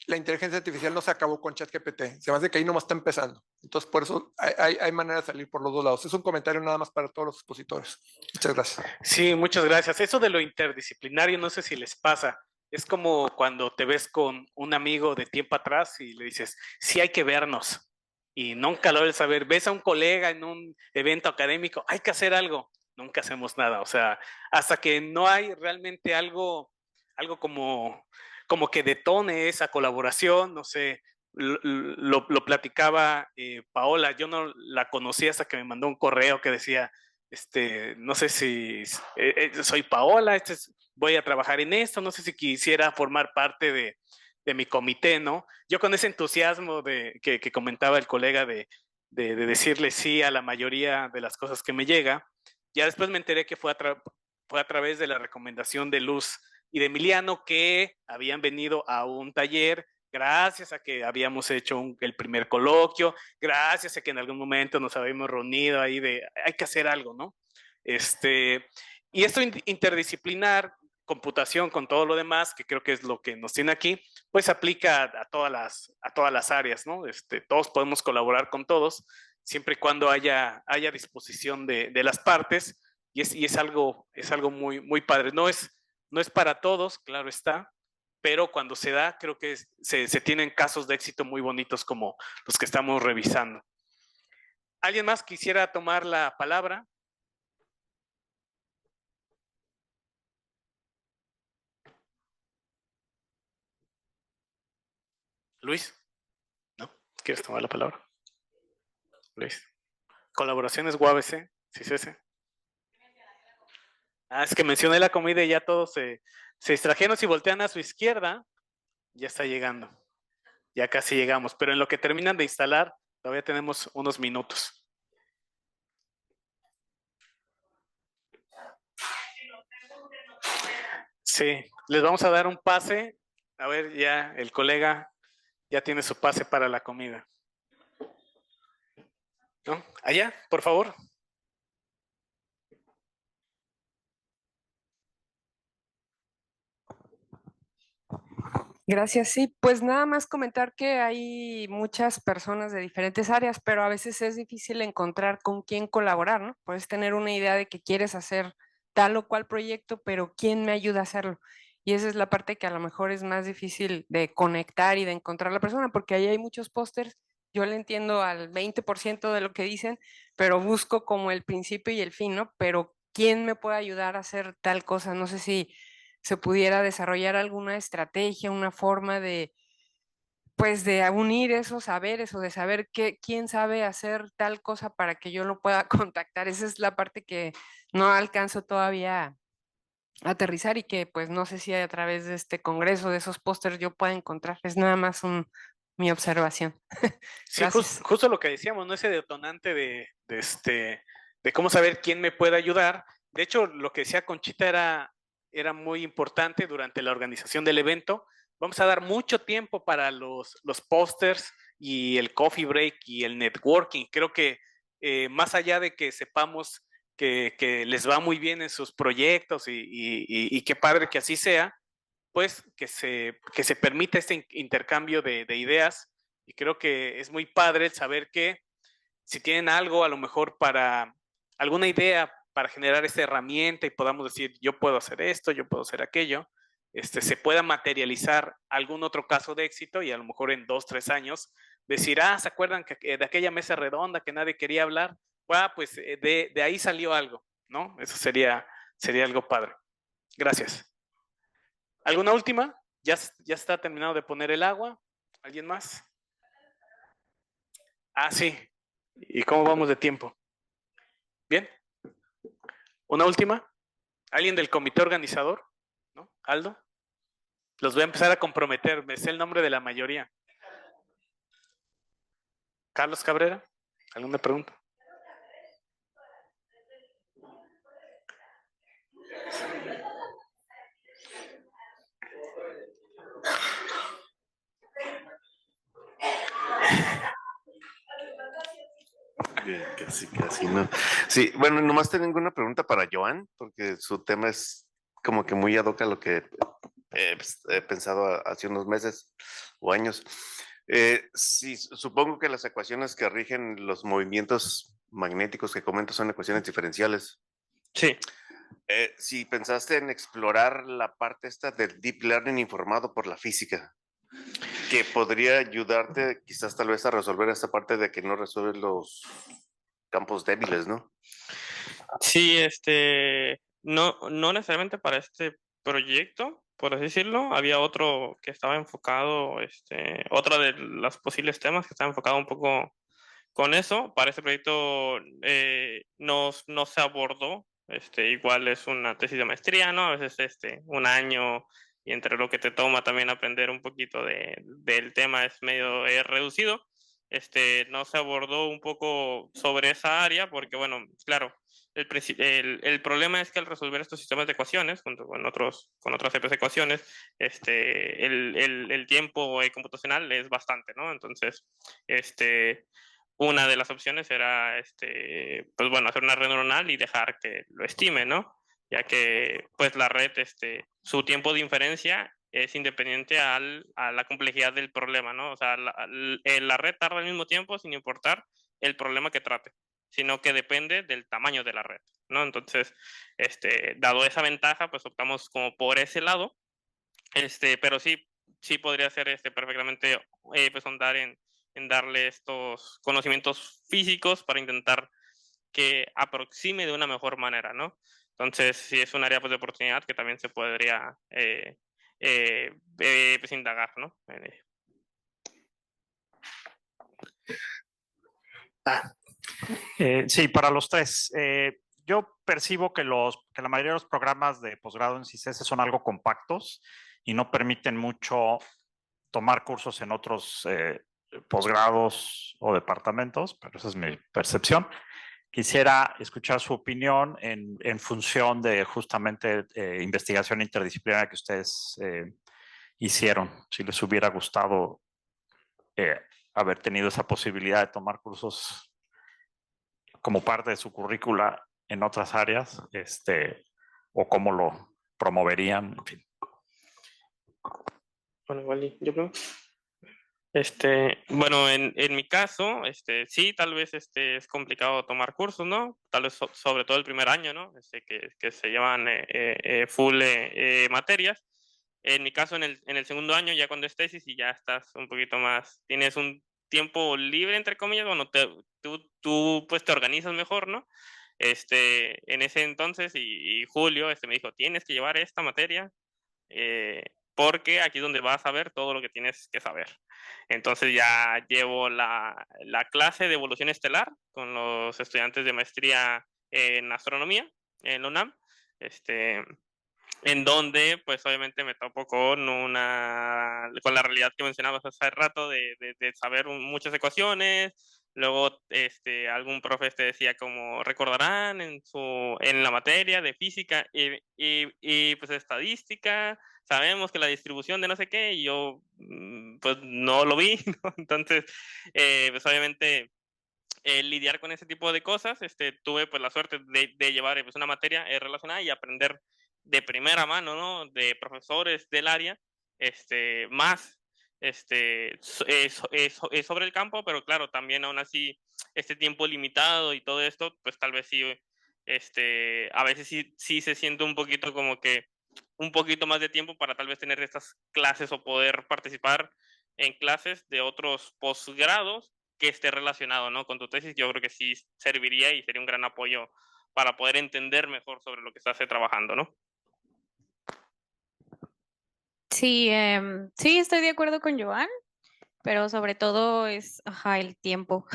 la inteligencia artificial no se acabó con ChatGPT, se me hace que ahí nomás está empezando. Entonces, por eso hay manera de salir por los dos lados. Es un comentario nada más para todos los expositores. Muchas gracias. Sí, muchas gracias. Eso de lo interdisciplinario, no sé si les pasa. Es como cuando te ves con un amigo de tiempo atrás y le dices, sí hay que vernos. Y nunca lo ves saber. Ves a un colega en un evento académico, hay que hacer algo. Nunca hacemos nada. O sea, hasta que no hay realmente algo como que detone esa colaboración, no sé, lo platicaba Paola, yo no la conocí hasta que me mandó un correo que decía, no sé si soy Paola, voy a trabajar en esto, no sé si quisiera formar parte de mi comité, ¿no? Yo con ese entusiasmo que comentaba el colega de decirle sí a la mayoría de las cosas que me llega, ya después me enteré que fue a través de la recomendación de Luz y de Emiliano, que habían venido a un taller gracias a que habíamos hecho el primer coloquio, gracias a que en algún momento nos habíamos reunido ahí de hay que hacer algo, ¿no? Y esto interdisciplinar, computación con todo lo demás, que creo que es lo que nos tiene aquí, pues aplica a todas las áreas, ¿no? Todos podemos colaborar con todos, siempre y cuando haya disposición de las partes, y es algo muy, muy padre. No es para todos, claro está, pero cuando se da, creo que se tienen casos de éxito muy bonitos como los que estamos revisando. ¿Alguien más quisiera tomar la palabra? Luis, ¿no? ¿Quieres tomar la palabra? Luis. Colaboraciones UABC, CICESE. Es que mencioné la comida y ya todos se distrajeron. Si voltean a su izquierda, ya está llegando. Ya casi llegamos, pero en lo que terminan de instalar, todavía tenemos unos minutos. Sí, les vamos a dar un pase. A ver, ya el colega ya tiene su pase para la comida. ¿No? Allá, por favor. Gracias, sí, pues nada más comentar que hay muchas personas de diferentes áreas, pero a veces es difícil encontrar con quién colaborar, ¿no? Puedes tener una idea de que quieres hacer tal o cual proyecto, pero ¿quién me ayuda a hacerlo? Y esa es la parte que a lo mejor es más difícil de conectar y de encontrar a la persona, porque ahí hay muchos pósters, yo le entiendo al 20% de lo que dicen, pero busco como el principio y el fin, ¿no? Pero ¿quién me puede ayudar a hacer tal cosa? No sé si se pudiera desarrollar alguna estrategia, una forma de, pues, de unir esos saberes o de saber quién sabe hacer tal cosa para que yo lo pueda contactar. Esa es la parte que no alcanzo todavía a aterrizar y que pues no sé si a través de este congreso, de esos pósters, yo pueda encontrar. Es nada más mi observación. Sí, Gracias. justo lo que decíamos, ¿no? Ese detonante de cómo saber quién me puede ayudar, De hecho, lo que decía Conchita era muy importante durante la organización del evento. Vamos a dar mucho tiempo para los pósters y el coffee break y el networking. Creo que más allá de que sepamos que les va muy bien en sus proyectos y qué padre que así sea, pues que se permita este intercambio de ideas. Y creo que es muy padre saber que si tienen algo, a lo mejor para alguna idea para generar esta herramienta y podamos decir, yo puedo hacer esto, yo puedo hacer aquello, se pueda materializar algún otro caso de éxito y a lo mejor en 2, 3 años decir, ¿se acuerdan de aquella mesa redonda que nadie quería hablar? Pues de ahí salió algo, ¿no? Eso sería algo padre. Gracias. ¿Alguna última? ¿Ya está terminado de poner el agua? ¿Alguien más? Sí. ¿Y cómo vamos de tiempo? ¿Bien? ¿Una última? ¿Alguien del comité organizador? ¿No? ¿Aldo? Los voy a empezar a comprometer. Me sé el nombre de la mayoría. ¿Carlos Cabrera? ¿Alguna pregunta? Casi no. Sí, bueno, nomás tengo una pregunta para Joan, porque su tema es como que muy ad hoc a lo que he pensado hace unos meses o años. Sí, supongo que las ecuaciones que rigen los movimientos magnéticos que comento son ecuaciones diferenciales. Sí. Si pensaste en explorar la parte esta del deep learning informado por la física, que podría ayudarte quizás tal vez a resolver esta parte de que no resuelves los campos débiles, ¿no? Sí, no necesariamente para este proyecto, por así decirlo. Había otro que estaba enfocado, otra de los posibles temas que estaba enfocado un poco con eso. Para este proyecto no se abordó. Igual es una tesis de maestría, ¿no? A veces un año y entre lo que te toma también aprender un poquito del tema es medio reducido. No se abordó un poco sobre esa área porque, bueno, claro, el problema es que al resolver estos sistemas de ecuaciones, junto con otras ecuaciones, el tiempo computacional es bastante, ¿no? Entonces, una de las opciones era, pues bueno, hacer una red neuronal y dejar que lo estime, ¿no? Ya que, pues la red, su tiempo de inferencia es independiente a la complejidad del problema, ¿no? O sea, la red tarda al mismo tiempo sin importar el problema que trate, sino que depende del tamaño de la red, ¿no? Entonces, dado esa ventaja, pues optamos como por ese lado, pero sí podría ser perfectamente, pues andar en darle estos conocimientos físicos para intentar que aproxime de una mejor manera, ¿no? Entonces, sí es un área pues, de oportunidad que también se podría pues, indagar, ¿no? Sí, para los tres. Yo percibo que la mayoría de los programas de posgrado en CISES son algo compactos y no permiten mucho tomar cursos en otros posgrados o departamentos, pero esa es mi percepción. Quisiera escuchar su opinión en función de justamente investigación interdisciplinaria que ustedes hicieron. Si les hubiera gustado haber tenido esa posibilidad de tomar cursos como parte de su currícula en otras áreas, o cómo lo promoverían, en fin. Bueno, igual yo creo. Bueno, en mi caso, sí, tal vez es complicado tomar cursos, ¿no? Tal vez sobre todo el primer año, ¿no? Que se llaman full materias. En mi caso, en el segundo año, ya cuando es tesis y ya estás un poquito más, tienes un tiempo libre, entre comillas, bueno, tú pues te organizas mejor, ¿no? En ese entonces, y Julio me dijo, tienes que llevar esta materia, porque aquí es donde vas a ver todo lo que tienes que saber. Entonces ya llevo la clase de evolución estelar con los estudiantes de maestría en astronomía en la UNAM, en donde pues obviamente me topo con la realidad que mencionabas hace rato de saber muchas ecuaciones, Luego, algún profe te decía como recordarán en la materia de física y pues estadística, sabemos que la distribución de no sé qué, y yo pues no lo vi, ¿no? Entonces, pues obviamente lidiar con ese tipo de cosas, tuve pues la suerte de llevar pues, una materia relacionada y aprender de primera mano, ¿no? De profesores del área, más sobre el campo, pero claro, también aún así, este tiempo limitado y todo esto, pues tal vez sí, a veces sí se siente un poquito como que un poquito más de tiempo para tal vez tener estas clases o poder participar en clases de otros posgrados que esté relacionado, ¿no? Con tu tesis, yo creo que sí serviría y sería un gran apoyo para poder entender mejor sobre lo que estás trabajando, ¿no? Sí, sí, estoy de acuerdo con Joan, pero sobre todo es el tiempo,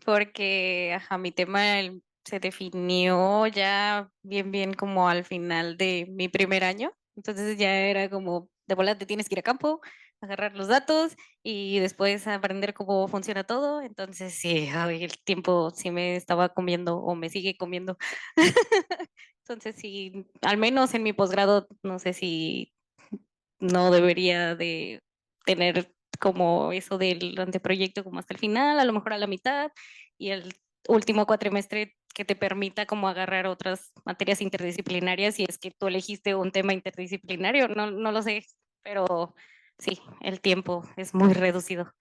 porque mi tema se definió ya bien como al final de mi primer año, entonces ya era como de volada te tienes que ir a campo, agarrar los datos y después aprender cómo funciona todo, entonces sí, el tiempo sí me estaba comiendo o me sigue comiendo. Entonces sí, al menos en mi posgrado, no sé si no debería de tener como eso del anteproyecto como hasta el final, a lo mejor a la mitad, y el último cuatrimestre que te permita como agarrar otras materias interdisciplinarias si es que tú elegiste un tema interdisciplinario, no lo sé, pero sí, el tiempo es muy reducido.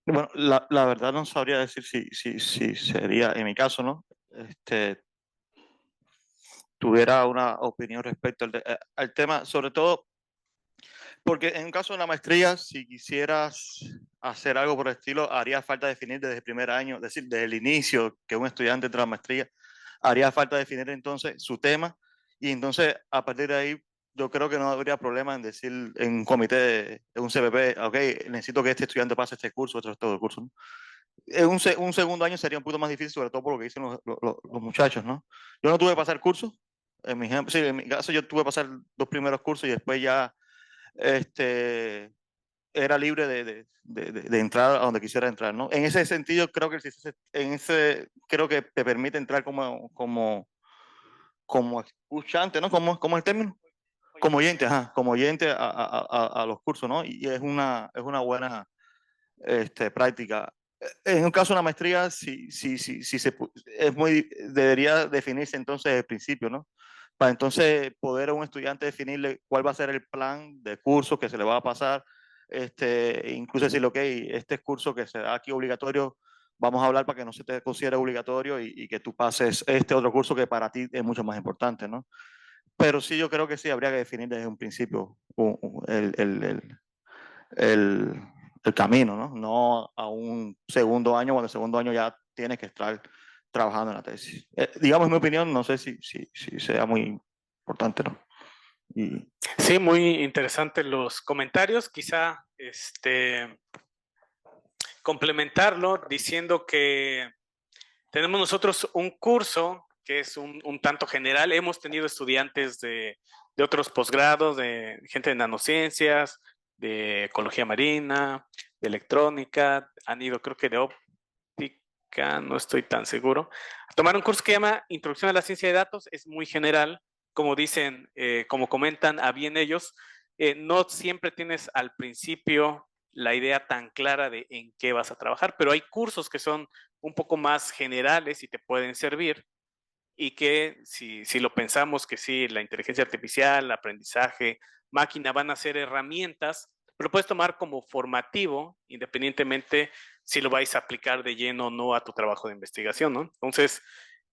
Bueno, la verdad no sabría decir si sería, en mi caso, ¿no? Tuviera una opinión respecto al tema, sobre todo porque en un caso de la maestría, si quisieras hacer algo por el estilo, haría falta definir desde el primer año, es decir, desde el inicio que un estudiante entra a la maestría, haría falta definir entonces su tema y entonces a partir de ahí yo creo que no habría problema en decir en un comité de un CPP, ok, necesito que este estudiante pase este curso, otro curso, ¿no? En un segundo año sería un poquito más difícil, sobre todo por lo que dicen los muchachos, ¿no? Yo no tuve que pasar cursos, sí, en mi caso yo tuve que pasar 2 primeros cursos y después ya era libre de entrar a donde quisiera entrar, ¿no? En ese sentido, creo que creo que te permite entrar como escuchante, ¿no? ¿Cómo es el término? Como oyente, ajá, como oyente a los cursos, ¿no? Y es una buena práctica. En un caso de una maestría, debería definirse entonces el principio, ¿no? Para entonces poder a un estudiante definirle cuál va a ser el plan de curso que se le va a pasar, incluso decirle, ok, este curso que se da aquí obligatorio, vamos a hablar para que no se te considere obligatorio y que tú pases este otro curso que para ti es mucho más importante, ¿no? Pero sí, yo creo que sí, habría que definir desde un principio el, el camino, ¿no? No a un segundo año, cuando el segundo año ya tienes que estar trabajando en la tesis. Digamos, mi opinión, no sé si sea muy importante, ¿no? Sí, muy interesantes los comentarios. Quizá complementarlo diciendo que tenemos nosotros un curso que es un tanto general. Hemos tenido estudiantes de otros posgrados, de gente de nanociencias, de ecología marina, de electrónica, han ido creo que de óptica, no estoy tan seguro, a tomar un curso que llama Introducción a la Ciencia de Datos. Es muy general, como dicen, como comentan a bien ellos, no siempre tienes al principio la idea tan clara de en qué vas a trabajar, pero hay cursos que son un poco más generales y te pueden servir y que si lo pensamos que sí, la inteligencia artificial, el aprendizaje, máquina van a ser herramientas, pero puedes tomar como formativo, independientemente si lo vais a aplicar de lleno o no a tu trabajo de investigación, ¿no? Entonces,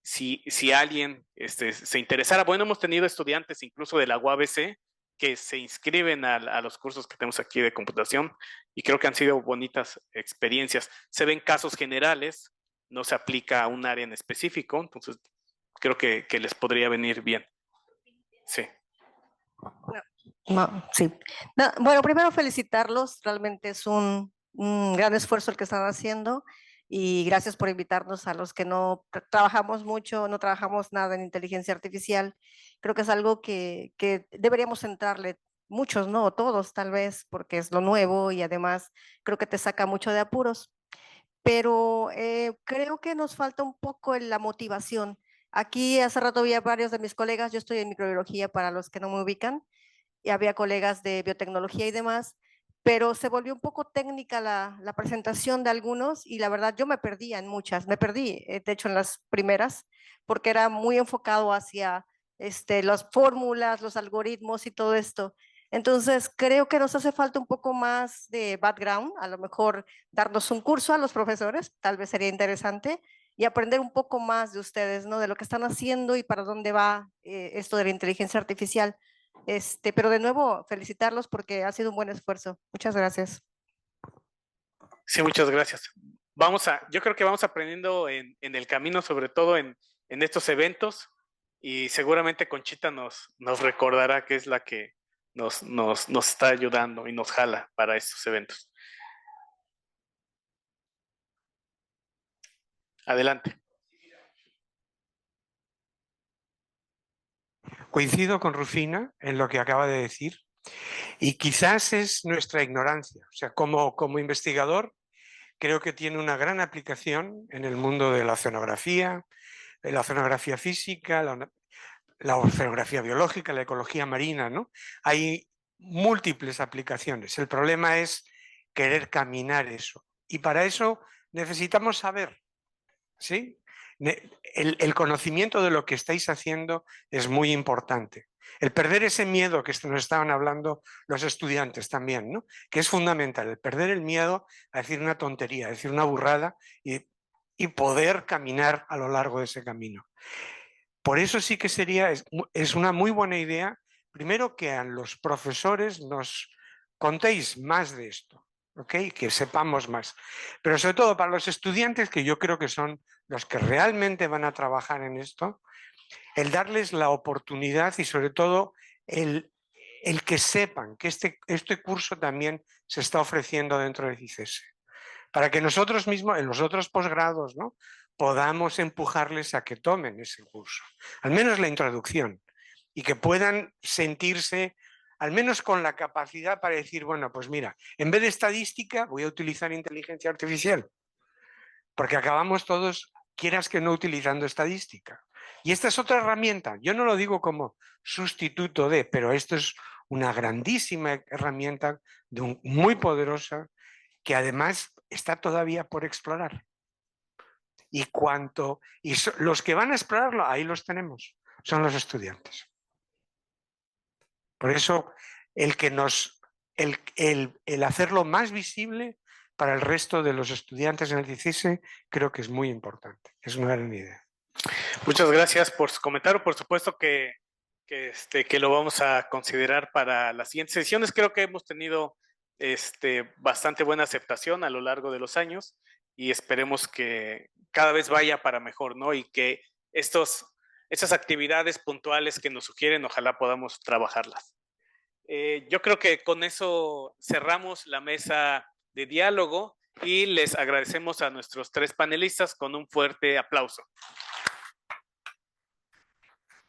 si alguien se interesara, bueno, hemos tenido estudiantes incluso de la UABC que se inscriben a los cursos que tenemos aquí de computación y creo que han sido bonitas experiencias. Se ven casos generales, no se aplica a un área en específico, entonces creo que les podría venir bien. Sí. Sí. No, bueno, primero felicitarlos, realmente es un gran esfuerzo el que están haciendo y gracias por invitarnos a los que no trabajamos mucho, no trabajamos nada en inteligencia artificial. Creo que es algo que deberíamos centrarle muchos, no, todos tal vez, porque es lo nuevo y además creo que te saca mucho de apuros. Pero creo que nos falta un poco en la motivación. Aquí hace rato había varios de mis colegas, yo estoy en microbiología para los que no me ubican, y había colegas de biotecnología y demás, pero se volvió un poco técnica la presentación de algunos y la verdad yo me perdía en muchas, me perdí, de hecho en las primeras, porque era muy enfocado hacia las fórmulas, los algoritmos y todo esto. Entonces creo que nos hace falta un poco más de background, a lo mejor darnos un curso a los profesores, tal vez sería interesante, y aprender un poco más de ustedes, ¿no? De lo que están haciendo y para dónde va esto de la inteligencia artificial. Pero de nuevo, felicitarlos porque ha sido un buen esfuerzo. Muchas gracias. Sí, muchas gracias. Yo creo que vamos aprendiendo en el camino, sobre todo en estos eventos, y seguramente Conchita nos recordará que es la que nos está ayudando y nos jala para estos eventos. Adelante. Coincido con Rufina en lo que acaba de decir y quizás es nuestra ignorancia. O sea, como investigador creo que tiene una gran aplicación en el mundo de la oceanografía física, la oceanografía biológica, la ecología marina, ¿no? Hay múltiples aplicaciones. El problema es querer caminar eso. Y para eso necesitamos saber, ¿sí? El conocimiento de lo que estáis haciendo es muy importante. El perder ese miedo que nos estaban hablando los estudiantes también, ¿no? Que es fundamental, el perder el miedo a decir una tontería, a decir una burrada y poder caminar a lo largo de ese camino. Por eso sí que es una muy buena idea, primero que a los profesores nos contéis más de esto, ¿ok? Que sepamos más. Pero sobre todo para los estudiantes, que yo creo que son los que realmente van a trabajar en esto, el darles la oportunidad y sobre todo el que sepan que este curso también se está ofreciendo dentro de CICESE. Para que nosotros mismos, en los otros posgrados, ¿no?, podamos empujarles a que tomen ese curso, al menos la introducción, y que puedan sentirse al menos con la capacidad para decir, bueno, pues mira, en vez de estadística voy a utilizar inteligencia artificial, porque acabamos todos, quieras que no, utilizando estadística. Y esta es otra herramienta, yo no lo digo como sustituto de, pero esto es una grandísima herramienta muy poderosa que además está todavía por explorar. Y los que van a explorarlo, ahí los tenemos, son los estudiantes. Por eso el hacerlo más visible para el resto de los estudiantes en el CICESE creo que es muy importante, es una gran idea. Muchas gracias por su comentario, por supuesto que lo vamos a considerar para las siguientes sesiones. Creo que hemos tenido bastante buena aceptación a lo largo de los años y esperemos que cada vez vaya para mejor, ¿no? Y que estas actividades puntuales que nos sugieren, ojalá podamos trabajarlas. Yo creo que con eso cerramos la mesa de diálogo y les agradecemos a nuestros 3 panelistas con un fuerte aplauso.